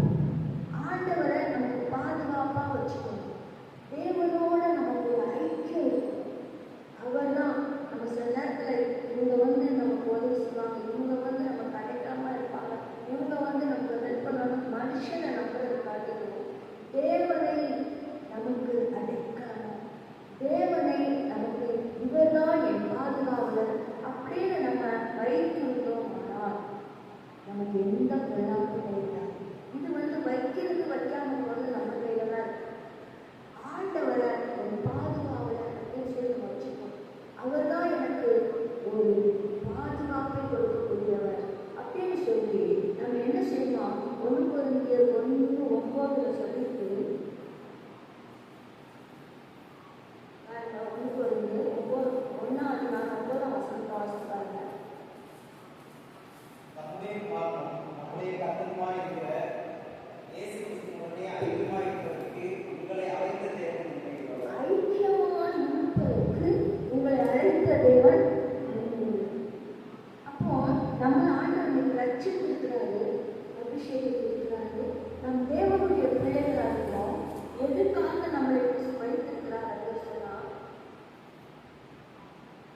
ஆண்டவரை நமக்கு பாதுகாப்பா வச்சுக்கணும். தேவனோட நமக்கு ஒரு ஐக்கியம் இருக்கும். அவர் தான் நம்ம சில நேரத்தில் இவங்க வந்து நமக்கு உதவி செய்வாங்க, இவங்க வந்து நம்ம கிடைக்காம இருப்பாங்க, இவங்க வந்து நமக்கு ஹெல்ப் பண்ணணும். மனுஷனை நம்புறது காட்டிக்கணும். தேவனை நமக்கு அடைக்கணும். தேவனை நமக்கு இவர் தான் என் பாதுகாவலர் அப்படின்னு நம்ம வைத்திருந்தோம்னால் நமக்கு எந்த பொருளாதாரம் கிடையாது. இது வந்து வைக்கிறது வைக்காம போது நம்ம கையில தான் இருக்கு. ஆண்டவரை ஒரு பாதுகாவலர் அப்படின்னு சொல்லி வச்சுக்கணும். அவர் தான் எனக்கு ஒரு பாதுகாப்பை கொடுக்கக்கூடியவர் அப்படின்னு சொல்லி நம்ம என்ன செய்யணும், 1 Corinthians 1:9 சொல்லிட்டு 1 Corinthians 1:9 வாசிப்பாங்க. நம்முடைய கர்த்தருமாய் இருக்கிற இயேசு கிறிஸ்துவினுடைய ஐக்கியமாய் இருப்பதற்கு உங்களை அழைத்த தேவன் உண்மையுள்ளவர். ஐக்கியமாய் இருப்பதற்கு உங்களை அழைத்த தேவன். அப்போ நம்ம ஆண்டவனுக்கு ரட்சிப்பு இருக்கிறாரு, அபிஷேகம் இருக்கிறாரு. நம் தேவனுடைய பிள்ளைகளாக இருக்கிறோம். எதுக்காக நம்மளை வைத்திருக்கிறார் அப்படின்னு சொன்னா,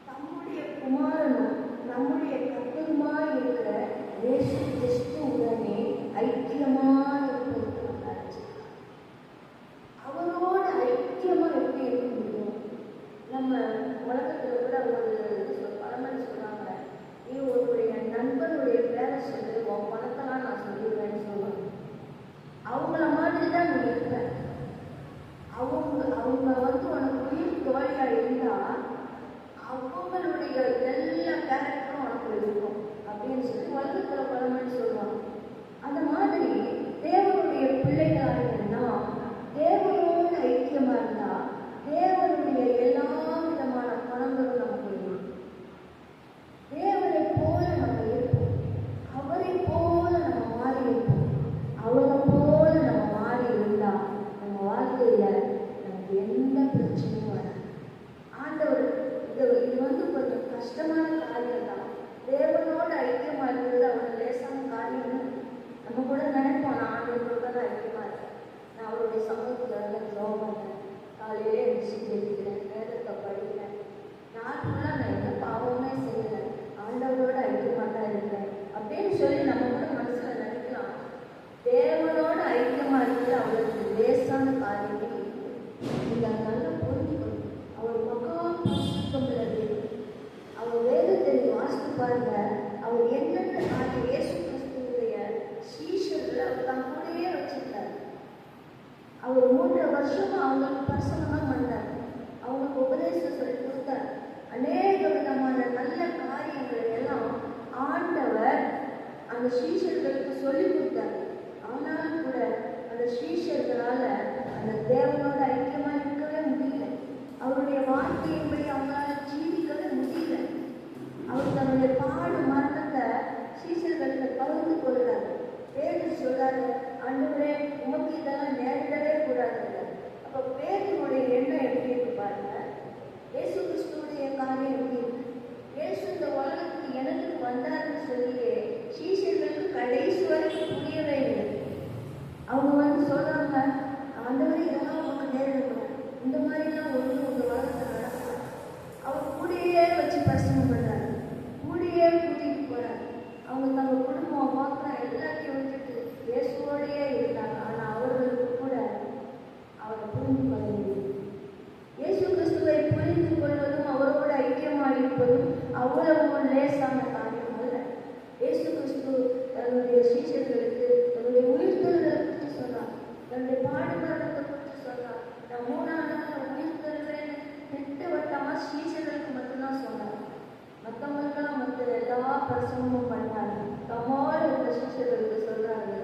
நம்முடைய குமாரனும் நம்முடைய கர்த்தருமாய் இருக்கிற இயேசு கிறிஸ்துவுடனே ஐக்கியமாக இருப்பதற்கு நம்ம அழைச்சிருக்கார். அவரோட ஐக்கியமா எப்படி இருக்க முடியும்? நம்ம உலகத்துல கூட ஒரு பழமொழி சொல்றாங்க, நீ உன்னுடைய நண்பனுடைய பேரை சொல்லு, உன் பணத்தெல்லாம் நான் சொல்லிடுவேன்னு சொல்லுவாங்க. அவங்கள மாதிரி தான் நீ இருக்க. அவங்க வந்து உனக்கு உயிர் தோழியா இருந்தா அவங்களுடைய எல்லா கேரக்டரும் உனக்கு இருக்கும் அப்படின்னு சொல்லி உலகத்துல பழமொழி சொல்லுவாங்க. அந்த மாதிரி தேவனுடைய பிள்ளைகளாக இருந்தா, தேவனோடு ஐக்கியமா இருந்தா தேவனுடைய எல்லா விதமான பணங்களும் நமக்கு இருக்கும். தேவனை போல நம்ம இருப்போம். அவரை போல நம்ம மாறி இருப்போம். அவரை போல நம்ம மாறி இருந்தா நம்ம வாழ்க்கையில நமக்கு எந்த பிரச்சனையும் வராது. ஆண்டவர் இது வந்து கொஞ்சம் கஷ்டமான காரியம் தான். தேவனோட ஐக்கியமா இருக்கிறது அவங்க லேசான காரியம். நம்ம கூட நினைப்போம், நான் ஆண்டவரோட தான் ஐக்கியமா இருக்கேன், நான் அவருடைய சமூகத்தில் ஜெபம் பண்ணேன், காலையிலே எழுச்சி ஜெபிக்கிறேன், வேதத்தை படிக்கிறேன், நான் ஃபுல்லாக நான் எந்த பாவமே செய்யலை, ஆண்டவரோட ஐக்கியமாக தான் இருக்கிறேன் அப்படின்னு சொல்லி நம்ம கூட மனசில் நினைக்கலாம். தேவனோட ஐக்கியமா இருக்கிறது அவருக்கு லேசான காரியமே இல்லை. நீங்கள் நல்லா புரிஞ்சுக்கணும். அவர் மகா பரிசுத்தமுள்ளது. அவர் வேதத்தை வாசித்து பாருங்க. அவர் என்னென்ன காரியம் இயேசு கிறிஸ்துவுடைய சீஷர்களை அவர் தம் கூடயே வச்சிருக்காரு. அவர் வருஷமா அவங்களுக்கு பிரசங்கமாக பண்ணார். அவங்களுக்கு உபதேசம் சொல்லி கொடுத்தார். அநேக விதமான நல்ல காரியங்களை எல்லாம் ஆண்டவர் அந்த சீஷர்களுக்கு சொல்லி கொடுத்தார். ஆனாலும் கூட அந்த சீஷர்களால அந்த தேவனோட ஐக்கியமா இருக்கவே முடியல. அவருடைய வார்த்தையின்படி அவங்களால ஜீவிக்கவே முடியல. அவர் தன்னுடைய பாடு மரணத்தை சீஷர்களுக்கு பகிர்ந்து கொள்கிறார். பேதுரு சொல்றாரு, ஆண்டவரே உமக்கு இதெல்லாம் நேரிடவே கூடாது. அப்ப பேதுருடைய எண்ணம் எப்படி இருக்கு பாருங்க. இயேசு கிறிஸ்துடைய காரியம் எப்படி இருக்கு? இயேசு இந்த உலகத்துக்கு எனக்கு வந்தாருன்னு சொல்லியே சீஷர்களுக்கு கடைசி வரைக்கும் புரியவே இல்லை. அவங்க சொல்றாங்க, ஆண்டவரே இதெல்லாம் உமக்கு நேரிடக்கூடாது, இந்த மாதிரிலாம் ஒன்றும் உங்க உலகத்தை நடக்கும். அவர் கூடையே வச்சு பிரசனம் பண்றாரு, கூடையே கூட்டிட்டு போறாரு. அவங்க தங்க குடும்பம் பார்க்குற எல்லாத்தையும் விட்டுட்டு இயேசுவோடையே இருந்தாங்க. ஆனால் அவர்களுக்கு கூட அவரை புரிந்து கொள்ள முடியும். இயேசு கிறிஸ்துவை புரிந்து கொள்வதும் அவரோட ஐக்கியமாக இருப்பதும் அவ்வளவு லேசான காரியம் அல்ல. இயேசு கிறிஸ்து தன்னுடைய சீஷர்களுக்கு தன்னுடைய உயிர்த்தெழுதலை குறித்து சொன்னார், தன்னுடைய பாடுமரணத்தை குறித்து சொன்னார். நான் 3ஆம் நாள் உயிர்த்தெழுவேன்னு திட்டவட்டமாக சீஷர்களுக்கு மட்டும்தான் சொன்னார். மற்றவங்களுக்கெல்லாம் மற்ற எல்லா பிரசங்கமும் பண்ணாரு. தம்மோடு இந்த சீஷர்களுக்கு சொல்றாரு,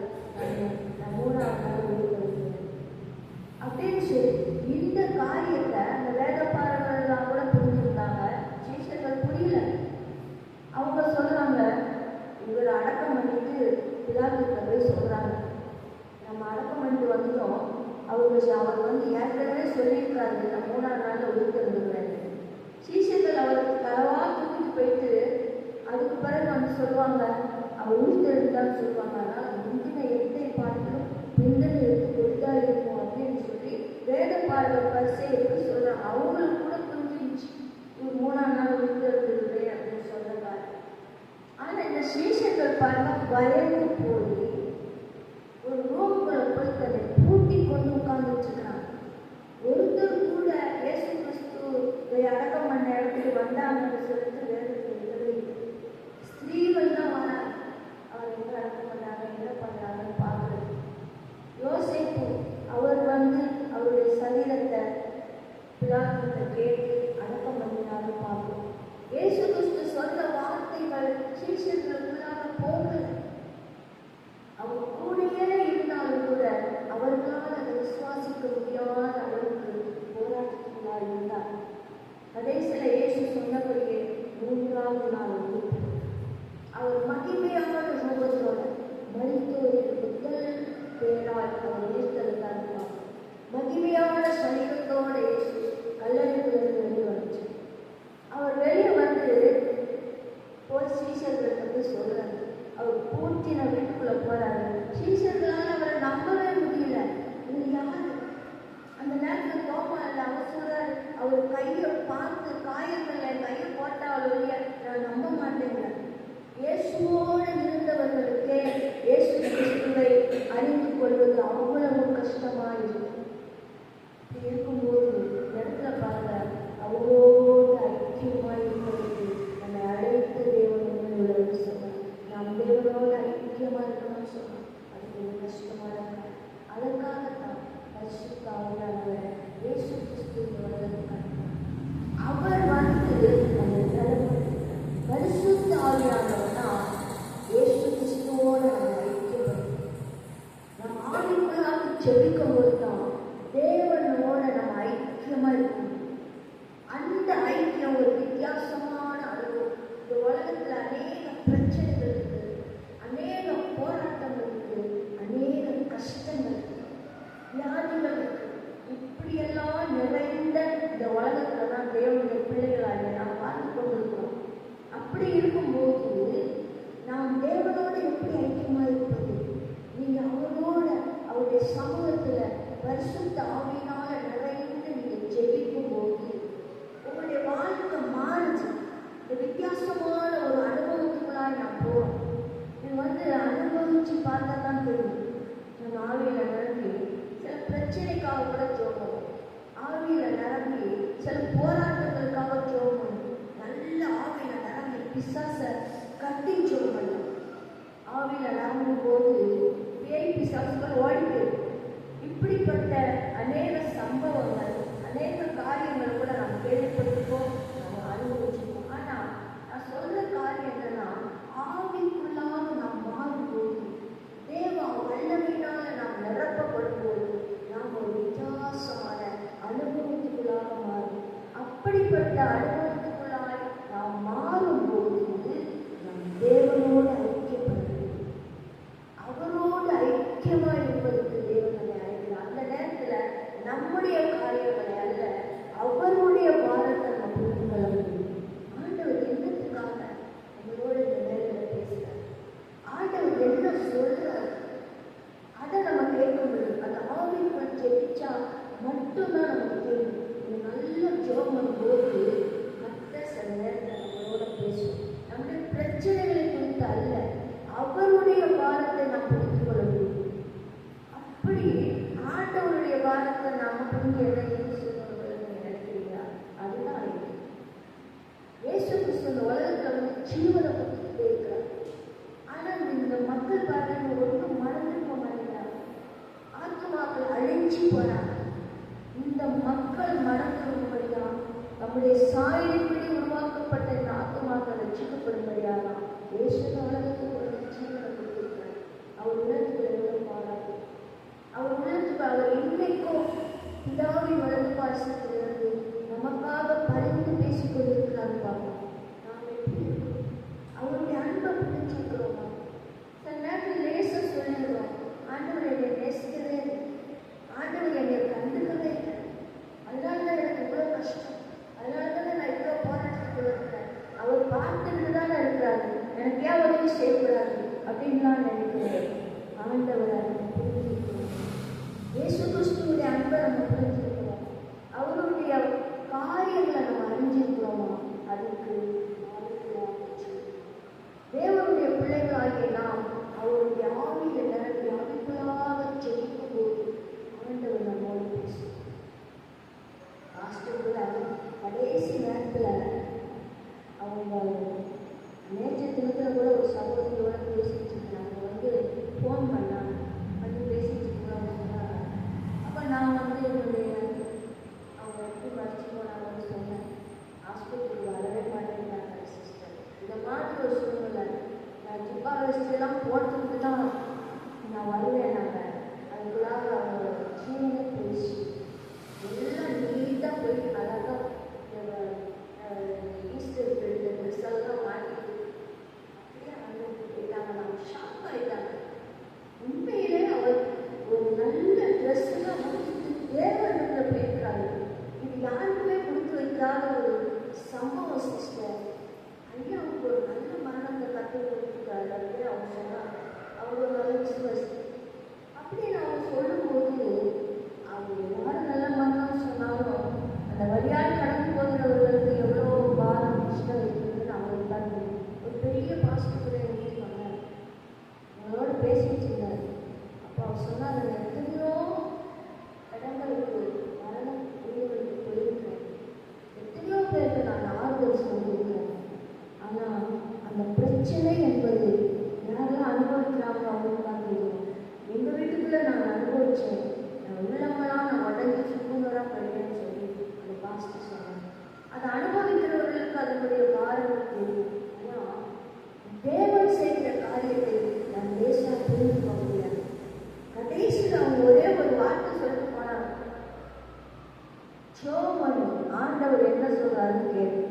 நான் 3ஆம் நாள் உயிர்த்தெழுவேன் அப்படின்னு சொல்லி. இந்த காரியத்தை அந்த வேத பாரம்பரியெல்லாம் கூட புரிஞ்சுருந்தாங்க. சீஷர்கள் புரியல. அவங்க சொல்றாங்க, இவரை அடக்கம் பண்ணிட்டு பிலாத்துக்கிட்ட போய் சொல்றாங்க, நம்ம அடக்கம் பண்ணிட்டு வந்துட்டோம். அவர் ஏற்கனவே சொல்லியிருக்காரு, நான் 3ஆம் நாள்ல உயிர்த்தெழுவேன். சீஷர்கள் அவருக்கு தரவா தூக்கிட்டு போயிட்டு அதுக்கு பிறகு சொல்லுவாங்க, அவர் உயிர்த்தெழுந்தான்னு சொல்லுவாங்க. ஆனால் முந்தின எட்டை பார்த்தும் பிந்தனை எடுத்து கொடுத்தா இருக்கும் அப்படின்னு சொல்லி வேத பார்வை பரிசை எப்படி சொல்றாங்க. அவங்களுக்கு கூட புரிஞ்சிருச்சு, இவர் 3ஆம் நாள் உயிர்த்தெழுந்தது அப்படின்னு சொல்றாங்க. ஆனா இந்த சீஷர்கள் பாருங்க, பயந்து போய் ஒரு ரூம்குள்ள போய் தன்னை பூட்டி கொண்டு உட்கார்ந்துட்டு இருக்கிறாங்க. ஒருத்தர் கூட இயேசு கிறிஸ்து அடக்கம் பண்ண இடத்துக்கு வந்தாங்கன்னு சொல்லிட்டு வேதத்தில் ஸ்திரீகள் தான் வராங்க. அவர் எங்க அடக்கம் பண்ணாங்க, என்ன பண்ணாங்கன்னு பார்க்குறது. யோசேப்பு அவர் அவருடைய சரீரத்தை பிலாத்துக்கிட்ட கேட்டு அடக்கம் பண்ணினாலும் பார்க்கணும். இயேசு கிறிஸ்து சொன்ன வார்த்தைகள் சீஷர்களுக்குள்ளாக போகல. அவங்க கூடயே இருந்தாலும் கூட அவர்களால் அதை விசுவாசிக்க முடியாத அளவுக்கு போராட்டத்துக்குள்ளாக இருந்தார். கடைசியில் இயேசு சொன்னபடியே 3ஆவது நாள் அவர் மகிமையான ரூபத்தோட மரித்தோரின் முதல் பேரால் அவர் உயிர்த்தெழுந்தார். மகிமையான சரீரத்தோட இயேசு கல்லறையிலிருந்து வெளியே வந்துச்சு. அவர் வெளியே போய் சீஷர்களுக்கு சொல்றாரு. அவர் பூட்டின வீட்டுக்குள்ள போறாரு. சீஷர்களால் அவரை நம்பவே முடியல. இது யாரு? அந்த நேரத்தில் கோபம் இல்லை. அவர் சொல்றாரு, அவர் கையை பார்த்து காயங்கள்ல கையை போட்டால் ஒழிய நான் நம்ப மாட்டேங்கிறேன். இயேசுவோடு இருந்தவர்களுக்கே இயேசு கிறிஸ்துவை அறிந்து கொள்வது அவ்வளவு கஷ்டமா இருக்கும். இருக்கும்போது இடத்துல பாருங்க, அவரோடு ஐக்கியமா இருக்கிறது நம்மை அழைத்த தேவன் உள்ளது சொன்னார். நாம் தேவனோடு ஐக்கியமா இருக்கணும்னு சொன்னார். அது ஒரு கஷ்டமான காரியம். அதற்காகத்தான் பரிசுத்த ஆவியானவர் இயேசு கிறிஸ்துவோட அவர் நம்ம பரிசுத்த ஆவியானவர்னா இயேசு கிறிஸ்துவோட நம்ம ஐக்கியப்படும். நம்ம ஆவிக்குள்ளாக செபிக்கும் போது தான் தேவனோட நம்ம ஐக்கியமா இருக்கணும். அந்த ஐக்கியம் ஒரு வித்தியாசமான அளவு. இந்த உலகத்துல அநேக பிரச்சனைகள் இருக்கு, அநேக போராட்டங்கள் இருக்கு, அநேக கஷ்டங்கள் இருக்கு, வியாதிகள் இருக்கு. இப்படியெல்லாம் நிறைந்த இந்த உலகத்துல தான் தேவனுடைய பிள்ளைகளாக நாம் பார்த்து கொண்டிருக்கிறோம். அப்படி இருக்கும்போது நாம் தேவனோட எப்படி ஐக்கியமா இருப்பது? நீங்க அவரோட அவருடைய சமூகத்துல பரிசுத்த ஆவியினால நிறைந்து நீங்க ஜெபிக்கும் போது உங்களுடைய வாழ்க்கை மாறுச்சு. இந்த வித்தியாசமான ஒரு அனுபவத்துக்குள்ளாக நான் போறோம். இது அனுபவிச்சு பார்த்தா தான் தெரியும். நம்ம ஆவியில நிரம்பி சில பிரச்சனைக்காக கூட ஜோபம், ஆவியில நிரம்பி சில போராட்டங்களுக்காக ஜோபம், நல்ல ஆவியில நிரம்பி பிசாச கட்டி ஜோபம். ஆவியில நிரம்பும் போது பேய் பிசாசுகள் ஓடி போயிடும். இப்படி இப்படிப்பட்ட அநேக சம்பவங்கள், அநேக காரியங்கள் கூட நாம் கேள்விப்பட்டிருக்கோம், நம்ம அனுபவிச்சிருக்கோம். ஆனால் நான் சொல்ற காரியம் என்னன்னா, ஆவிக்குள்ளாக நாம் மாறும்போது, தேவ வல்லமையினால நாம் நிரப்பப்படும் போது நாம் ஒரு வித்தியாசமான அனுபவத்துக்குள்ளாக மாறும். அப்படிப்பட்ட அனுபவத்துக்குள்ளாய் நாம் மாறும்போது நம் தேவனோடு ஐக்கியப்படுகிறது. அவரோடு ஐக்கியமாக இருப்பதற்கு தேவன் நம்மை அழைக்கிறார். அந்த நேரத்தில் நம்முடைய காரியங்களை அல்ல, அவருடைய பாரத்தை நம்ம புரிந்து கொள்ள முடியும். ஆண்டவர் என்னத்துக்காக நம்மளோட இந்த நேரத்தில் பேசுகிறார், ஆண்டவர் என்ன சொல்றார், அதை நம்ம கேட்க முடியும். அந்த ஆவிக்குள் ஜெபிச்சா மட்டும்தான் நமக்கு தெரியும். நல்ல ஜோமன் போது மற்ற சில நேரத்தில் நம்மளோட பேசும். நம்முடைய பிரச்சனைகளை குறித்து அல்ல, அவருடைய பாரத்தை நாம் புரிந்து கொள்ள முடியும். அப்படி ஆண்டவருடைய பாரத்தை நாம் புரிந்து எதையும் சொல்லுவது நினைக்கிறீங்களா? அதுதான் இயேசு கிறிஸ்து இந்த உலகத்தில் வந்து ஜீவனை பற்றி இருக்கிறார். ஆனால் இந்த மக்கள் பாருங்க ஒன்றும் மறந்துருக்க மாட்டேங்கிறாங்க. ஆத்மாக்கள் அழிஞ்சு போறாங்க. இந்த மக்கள் மறந்துடும்படியா, நம்முடைய சாயலின்படி உருவாக்கப்பட்ட இந்த ஆத்மாக்கள் ரட்சிக்கப்படும்படியாக இயேசு உலகத்துக்கு ஒரு ஜீவனை கொடுத்திருக்கிறார். அவர் உலகத்துக்கு எவ்வளவு பாராட்டு, அவர் உலகத்துக்கு அவர் இன்னைக்கும் பிதாவின் வலது பாசத்திலிருந்து நமக்காக பரிந்து பேசிக் கொண்டிருக்கிறார். பார்ப்போம் நாம் எப்படி இருக்கிறோம், அவருடைய அன்பை பிடிச்சிருக்கிறோமா? சில நேரத்தில் லேச சொல்லிடுறோம், ஆண்டவர் என்னை நேசிக்கவே இல்லை, ஆண்டவர் என்னை கண்டுக்கவே இல்லை, அதனால தான் எனக்கு இவ்வளோ கஷ்டம், அதனால தானே நான் இவ்வளோ போராட்டத்துக்கு இருக்கிறேன், அவர் பார்த்துக்கிட்டு தானே இருக்கிறாரு, எனக்கு ஏன் உதவி செய்யக்கூடாது அப்படின்லாம் நினைக்கிறேன். ஆண்டவர் அதை புரிஞ்சுக்கிறோம். இயேசு கிறிஸ்துவுடைய அன்பை நம்ம புரிஞ்சிருக்கிறோம், அவருடைய காரியங்களை நம்ம அறிஞ்சிருக்கிறோமா? அதுக்கு தேவனுடைய பிள்ளைகளாகிய நாம் அவருடைய ஆவியில நிரம்பி ஆவிக்குள்ளாக ஜெபிக்கும் போது ஆண்டவர் நம்மோடு பேசும். கடைசி நேரத்தில் அவங்க நேற்று தினத்தில் கூட ஒரு சகோதரியோட பேசிட்டு இருந்தாங்க. வந்து ஃபோன் பண்ணாங்க, வந்து பேசிட்டு இருக்காங்க சொன்னாங்க. அப்போ நான் வந்து என்னுடைய அவங்க எப்படி படிச்சு போனாங்கன்னு சொன்னேன். ஹாஸ்பிட்டலுக்கு வரவே மாட்டேங்கிறாங்க சிஸ்டர். இந்த மாதிரி ஒரு சூழ்நிலை, நான் ஜிப்பா வெஸ்டெல்லாம் போட்டுக்கிட்டு தான் நான் வருவேன். நாங்கள் அதுக்குள்ளாக அவங்க சூழ்நிலை போயிடுச்சு. எல்லாம் நீட்டாக போய் அழகாக ஈஸ்டர் ட்ரெஸ் எல்லாம் மாட்டிட்டு அப்படியே அனுப்பிட்டு போயிட்டாங்க. நான் ஷாக் ஆகிட்டாங்க. உண்மையிலே அவர் ஒரு நல்ல ட்ரெஸ் எல்லாம் முடிச்சுட்டு தேவனிடத்தில் போயிருக்காரு. இது யாருக்குமே கொடுத்து வைக்காத ஒரு சம்பவம் சிஸ்டர். ஐயா அவங்க ஒரு நல்ல மரணத்தை கற்றுக் கொடுத்துருக்காரு அப்படின்னு அவங்க சொன்னாங்க. அவங்க ஒரு நல்ல விசுவாசி அப்படின்னு அவங்க சொல்லும்போது, அவங்க எல்லாரும் நல்ல மரணம் சொன்னாலும் அந்த வழியால் கடந்து போகிறவர்களுக்கு எவ்வளோ பாரம் கஷ்டம் இருக்குதுன்னு அவங்களுக்கு தான் தெரியும். ஒரு பெரிய பாஸ்டர் கூட வீட்டுக்கு வந்தார், அவங்களோட பேசிட்டு இருந்தார். அப்போ அவர் சொன்னார், எத்தனையோ இடங்களுக்கு மரணம் உயிர்களுக்கு போயிருக்கிறேன், எத்தனையோ பேருக்கு நான் ஆறுதல் சொல்லியிருக்கிறேன். ஆனால் அந்த பிரச்சனை என்பது யாரெல்லாம் அனுபவிக்கிறாங்களோ அவங்களுக்கு தான் தெரியும். எங்கள் வீட்டுக்குள்ளே நான் அனுபவித்தேன், நான் உள்ளமெல்லாம் நான் உடஞ்சி சுக்குநூறாக போயிட்டேன்னு சொல்லி அந்த பாஸ்டர் சொன்னாங்க. அதை அனுபவிக்கிறவர்களுக்கு அதனுடைய காரணம் தெரியும். ஆனால் தேவன் செய்கிற காரியத்தை நான் லேசாக புரிந்து கொள்ள முடியாது. கடைசியில் அவங்க ஒரே ஒரு வார்த்தை சொல்லிட்டு போனாங்க, சோமன் ஆண்டவர் என்ன சொல்றாருன்னு கேட்டு.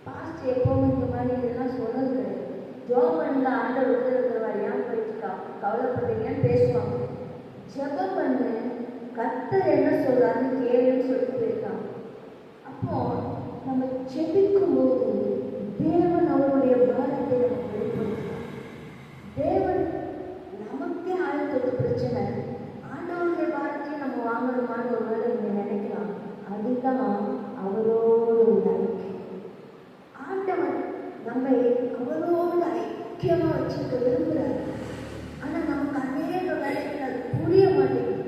பாஸ்டர் எப்பவும் இந்த மாதிரி இதெல்லாம் சொன்னது கிடையாது. ஜோமன்ல ஆண்டவர் இருக்கிறவர் ஏன் போயிட்டு கவலைப்படுறீங்கன்னு பேசுவாங்க. ஜெபம் பண்ணு, கர்த்தர் என்ன சொல்றாருன்னு கேளுன்னு சொல்லிட்டு போயிருக்காங்க. அப்போ நம்ம ஜெபிக்கும் போது தேவன் அவருடைய பாரத்தை நமக்கு வெளிப்படுத்துறார். தேவன் நமக்கே ஆயிரத்தெட்டு பிரச்சனை, ஆண்டவருடைய பாரத்தையும் நம்ம வாங்கணுமான்னு ஒரு வேளை நீங்க நினைக்கலாம். அதுதான் அவரோடு ஐக்கியம். ஆண்டவன் நம்மை அவரோடு ஐக்கியமா வச்சுக்க விரும்புகிறார். ஆனா நமக்கு அநேக வேலைகள் அது புரிய மாட்டேங்குது.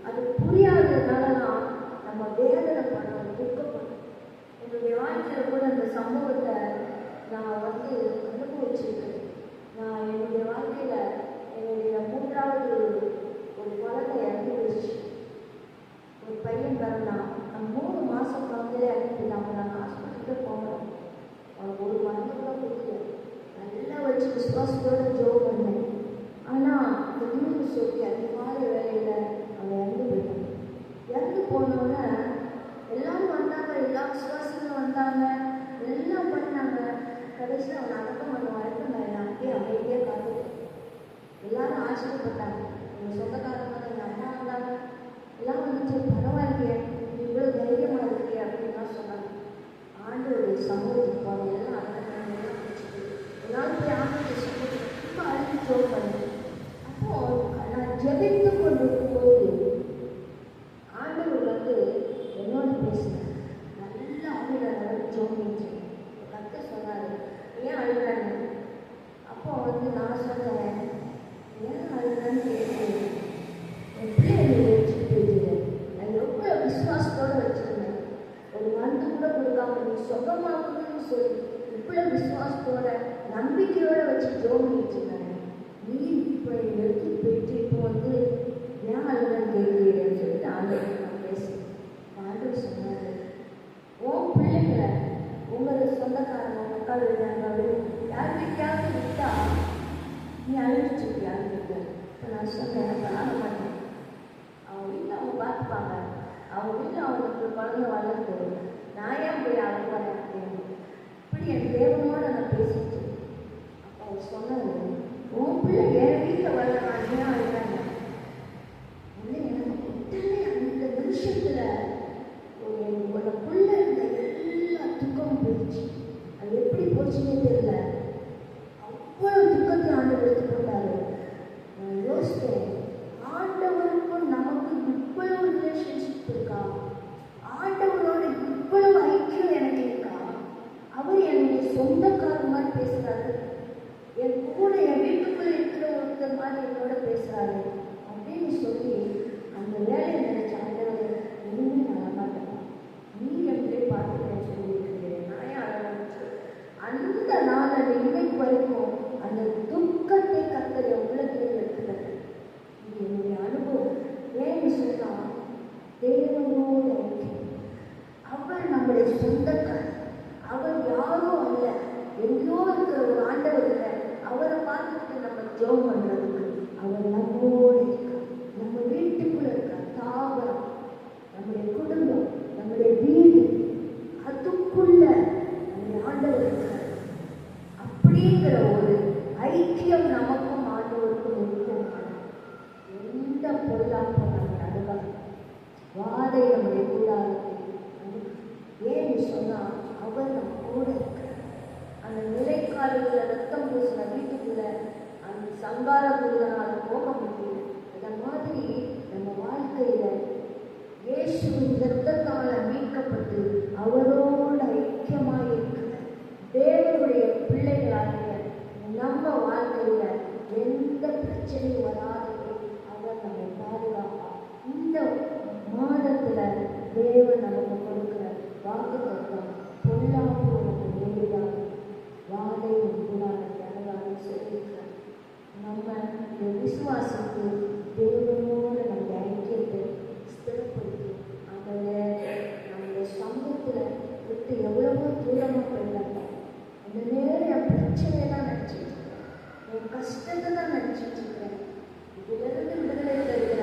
அது புரியாததுனால தான் நம்ம வேதனை பண்ணோம், துக்கப்படும். என்னுடைய வாழ்க்கையில் கூட அந்த சம்பவத்தை நான் வந்து அனுபவிச்சிருக்கேன். நான் என்னுடைய வாழ்க்கையில் என்னுடைய மூன்றாவது ஒரு குழந்தை இறந்து போயிடுச்சு. எல்லாரும் ஆச்சரியப்பட்டாங்க. எங்கள் சொந்தக்காரங்க, எங்கள் அம்மா வந்தாங்க, எல்லாம் வந்துச்சு, பரவாயில்லையே நீ இவ்வளோ தைரியமாக இருக்கியே அப்படின்லாம் சொன்னாங்க. ஆண்டவருடைய சமூகத்துக்கு போன எல்லாம் அதெல்லாம் பிடிச்சிட்டு எல்லாரும் போய் ஆண்டவருடைய சமூகத்துக்கு ரொம்ப அழுத்தி ஜோம் பண்ணேன். அப்போது நான் ஜெபித்து கொண்டு இருக்கும்போது ஆண்டவர் வந்து என்னோட பேசினார். நல்லா ஆண்டவர் ஜோம் பண்ணிட்டேன். கத்த சொன்னார், ஏன் அழுகிறாங்க? அப்போ வந்து நான் சொன்னேன், ஏன் அழுகிறான்னு கேட்குறேன். என் பிள்ளைகளை வச்சுட்டு போயிடுறேன். நான் எவ்வளோ விசுவாசத்தோடு வச்சுருந்தேன். ஒரு மருந்து கூட கொடுக்காம நீ சொந்தமாகணும்னு சொல்லி இவ்வளோ விசுவாசத்தோட நம்பிக்கையோடு வச்சு ஜோம் பண்ணிட்டு இருந்தேன். நீ இப்போ எடுத்துட்டு போயிட்டு இப்போ வந்து ஏன் அழுகிறான்னு கேட்குறேன்னு சொல்லிட்டு ஆண்டவர் நான் பேசுகிறேன். ஆண்டவர் சொன்னார், உன் பிள்ளைங்களை உங்களோட சொந்தக்காரங்க மக்கள் இருக்காங்க யார் வீட்டையாவது விட்டா நீ அழுதுச்சுருக்கியா அழுதுட்டு. இப்போ நான் சொன்னேன், எனக்கு ஆக மாட்டேன். அவங்க வீட்டில் அவங்க பார்த்துப்பாங்க. அவங்க வீட்டில் அவங்களுக்கு குழந்தை வளர்ந்து நான் ஏன் போய் அழுகிறேன் அப்படின்னு இப்படி என் தேவனோட நான் பேசிட்டு. அப்போ அவர் சொன்னார், உன் பிள்ளை என் வீட்டில் வளர்றான் ஏன் அழுகிறாங்க? வந்து எனக்கு உடனே அந்த நிமிஷத்தில் உன்னோட புள்ள இருந்த எல்லா துக்கமும் போயிடுச்சு. அது எப்படி போச்சுன்னே தெரியல. அவ்வளோ துக்கத்தை ஆண்டவர் எடுத்து போட்டாரு. நான் யோசித்தேன், ஆண்டவருக்கும் நமக்கு இவ்வளவு ரிலேஷன்ஷிப் இருக்கா? ஆண்டவரோட இவ்வளவு ஐக்கியம் எனக்கு இருக்கா? அவர் என்னுடைய சொந்தக்காரர் மாதிரி பேசுகிறாரு. என் கூட என் வீட்டுக்குள்ளே இருக்கிற ஒருத்தர் மாதிரி என்னோட பேசுகிறாரு அப்படின்னு சொல்லி அந்த வேலையை நினைச்ச ஆண்டவர் இன்னுமே நான் மாட்டேன். நீ எப்படி பார்த்துக்கிறேன்னு சொல்லியிருக்கிறேன். நான் ஆரம்பிச்சு அந்த நாள் இன்னைக்கு வரைக்கும் அந்த துக்கத்தை கத்தர் என் உள்ளத்தில் எடுத்துட்டேன். இது என்னுடைய அனுபவம். ஏன்னு சொன்னால் தேவனோட ஐக்கியம். அவர் நம்முடைய சொந்தக்காரர். அவர் யாரும் அல்ல, எங்கோ இருக்கிற ஒரு ஆண்டவர் இல்லை. அவரை பார்த்துட்டு நம்ம ஜெபம் பண்ணுறதுக்கு அவர் நம்மோடு இருக்கார். நம்ம வீட்டுக்குள்ள இருக்கார். தாவரம், நம்முடைய குடும்பம், நம்முடைய வீடு, அதுக்குள்ள நம்முடைய ஆண்டவர் இருக்கார். அப்படிங்கிற ஒரு ஐக்கியம் நமக்கும் ஆண்டவருக்கும் இருக்கும். எந்த பொருளாதாரம் நம்ம அணுகாது. வாதை நம்முடைய கூடாரத்தை ஏன்னு சொன்னால் அவர் நம்ம கூட இருக்கிறார். அந்த நிலைக்காலில் ரத்தம் பூசின வீட்டுக்குள்ள அந்த சங்கார குருதனால் போக முடியும். அந்த மாதிரி நம்ம வாழ்க்கையில இயேசுவின் ரத்தத்தால் மீட்கப்பட்டு அவரோட ஐக்கியமாக இருக்கிற தேவனுடைய பிள்ளைகளாகிய நம்ம வாழ்க்கையில எந்த பிரச்சனையும் வராதபடி அவர் நம்மை பாதுகாப்பார். இந்த மாதத்துல தேவன் நமக்கு கொடுக்கிற வாக்கு தத்துவம் பொல்லாப்பு நமக்கு நேரிடாது, வாதையும் கூடாது அழகாக சொல்லியிருக்கிறார். நம்ம இந்த விசுவாசத்து தேவனோட நம்முடைய ஐக்கியத்தை ஸ்திரப்படுத்தி அந்த நம்முடைய சமூகத்தில் விட்டு எவ்வளவோ தூரமாக போயிடலாம். அந்த நேரம் பிரச்சனையை தான் நினச்சிட்டு இருக்கேன், என் கஷ்டத்தை தான் நினச்சிட்டு இருக்கேன். இதிலிருந்து விடுதலை தருகிற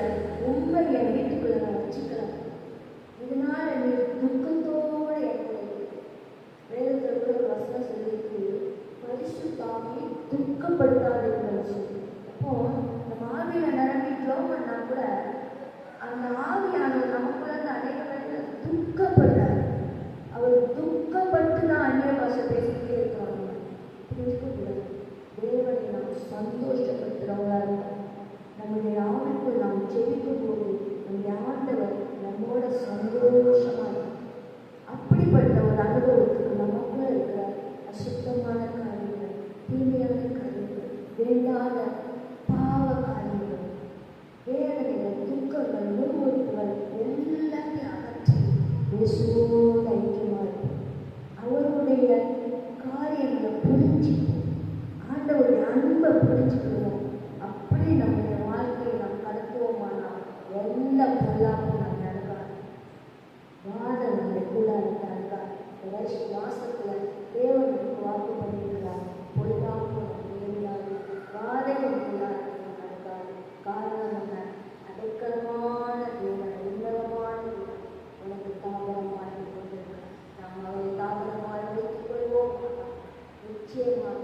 உண்மை என் வீட்டுக்குள்ள நான் வச்சுக்கிறேன். இதனால நீ துக்கத்தோடு வேதத்தில் கூட ஒரு வசனம் சொல்லியிருக்கு, பரிசுத்தாவி துக்கப்படுத்தாதுன்னு சொல்லி. அப்போ நம்ம ஆவியில் நிரம்பி ஜெபம் பண்ணா கூட அந்த ஆவியானவர் நமக்குள்ள அநேக நேரத்தில் துக்கப்படுறாரு. அவர் துக்கப்பட்டு தான் அந்நிய பாஷை பேசிக்கிட்டே இருக்கிறாங்க. இப்படி இருக்கக்கூடாது. தேவனை நாம் சந்தோஷப்படுத்துகிறவங்களா இருக்கோம். நம்முடைய ஆவிக்குள் நாம் ஜெபிக்கும் போது நம்முடைய ஆண்டவர் நம்மோட சந்தோஷமா இருக்கும். அப்படிப்பட்ட ஒரு அனுபவத்துக்கு நமக்குள்ள இருக்கிற அசுத்தமான காரியங்கள், தீமையான காரியங்கள், வேண்டாத பாவ காரியங்கள், வேதனைகள், துக்கங்கள், முறுமுறுப்புகள் எல்லாத்தையும் அகற்றி இயேசுவோடு ஐக்கியமாக இருக்கும். அவருடைய காரியங்களை புரிஞ்சு ஆண்டவருடைய அன்பை புரிஞ்சுக்கிறோம். அப்படி நம்முடைய வாழ்க்கையை நாம் கடத்துவோமானால் எந்த பொருளாதாரம் நம்ம நடக்காது. வாதம் நம்மை கூட இருக்காங்க. மாசத்தில் தேவனுக்கு வாக்கு பண்ணியிருக்கிறார். பொருளாதாரம் இருந்தாலும் வாதையும் இல்லாது நடக்காது. காரணம் என்ன? அடைக்கலமான தேவன், உன்னதமான தேவன் உனக்கு தாபரமாக கொண்டிருக்கிறார். நாம் அவரை தாபரமாக வைத்துக் கொள்வோம். நிச்சயமாக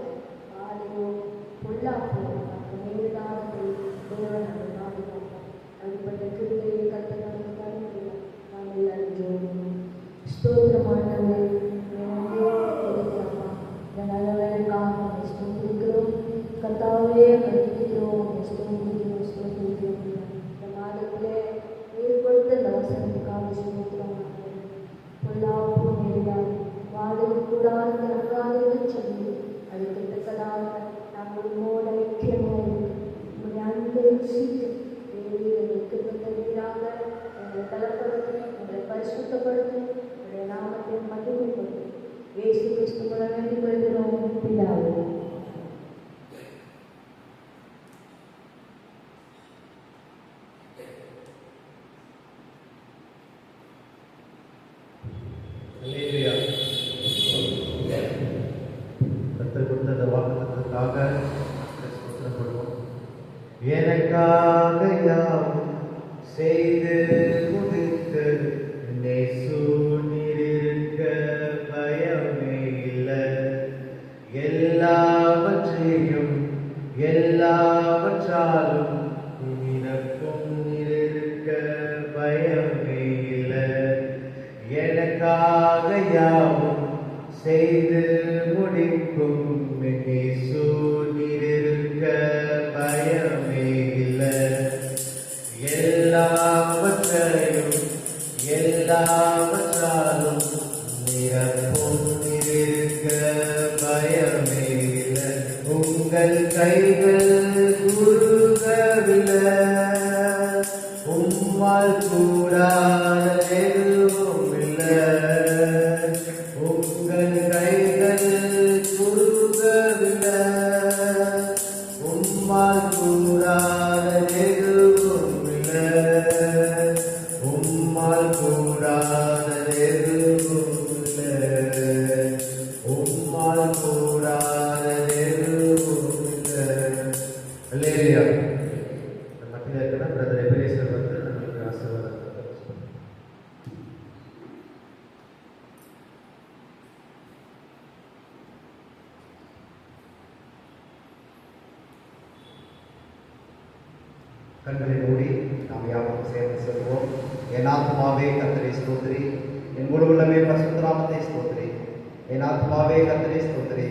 நேசித்து எங்களுக்கு தருவீராக. எங்களை பலப்படுத்தும், எங்களை பரிசுத்தப்படுத்தும், உடைய நாமத்தை மகிமைப்படுத்தும். இயேசு கிறிஸ்து மூலம் வேண்டிக் கொள்கிறோம் பிதாவே. அல்லேலூயா. கர்த்தர் கொடுத்த அந்த வாக்குத்தத்தத்துக்காக ஸ்தோத்திரப்படுவோம். எனக்காக யாவும் செய்து முடித்து இயேசு நீரிருக்க பயமே இல்லை. எல்லாவற்றையும் எல்லாவற்றாலும் நிரப்பும் நீரிருக்க பயமே இல்லை. எனக்காக யாவும் செய்து முடிக்கும் இயேசு நீரிருக்க பயமே இல்லை. எல்லாவற்றையும் எல்லாவற்றாலும் நிரப்பும் நீரிருக்க பயமே இல்லை. உங்கள் கைகள் குறுகவில்லை, உம்மால் கூடாத எதுவும் இல்லை. உங்கள் கைகள் குறுகவில்லை, உம்மால் கூடாத எதுவும் இல்லை. உம்மால் கூடாத எதுவும் இல்லை. உம்மால் கூடாத எதுவும் இல்லை. அல்லேலூயா. மத்தியில் இருக்கிற பிரதர் எபிரேசர் வந்து நம்மளுக்கு ஆசீர்வாதம். கண்களை மூடி நாம் யாவும் சேர்ந்து சொல்வோம். என் ஆத்மாவே கர்த்தரை ஸ்தோத்திரி, என் முழு உள்ளமே பரிசுத்த நாமத்தை ஸ்தோத்திரி. என் ஆத்மாவே கர்த்தரை ஸ்தோத்திரி,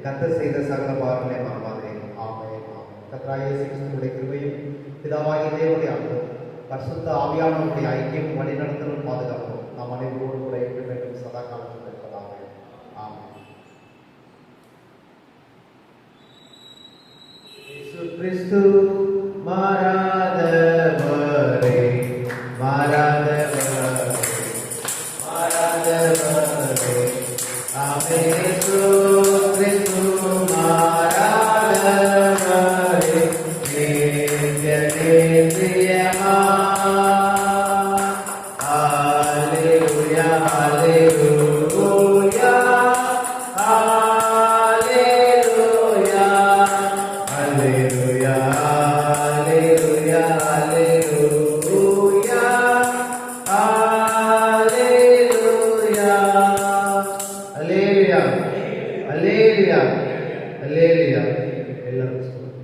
கர்த்தர் செய்த சகல பாவங்களை மறவாதே. ஆமென். கர்த்தராகிய இயேசு கிறிஸ்துவின் கிருபையும் பிதாவாகிய தேவனுடைய அன்பும் பரிசுத்த ஆவியானவருடைய ஐக்கியம் வழிநடத்தலும் பாதுகாப்பும் நாம் அனைவரோடு கூட இருக்க வேண்டும் சதா காலத்தில் இருப்பதாக. ஆமென். இயேசு கிறிஸ்து மாறாதவரே, மாறாதவரே, மாறாதவரே. ஆமென். இயேசு கிறிஸ்து மாறாதவரே, நித்திய நித்தியமா. அல்லேலூயா, அல்லேலூயா, அல்லேலூயா, அல்லேலூயா, அல்லேலூயா, அல்லேலூயா, அல்லேலூயா, அல்லேலூயா, அல்லேலூயா. எல்லாரும் சொல்லுங்க.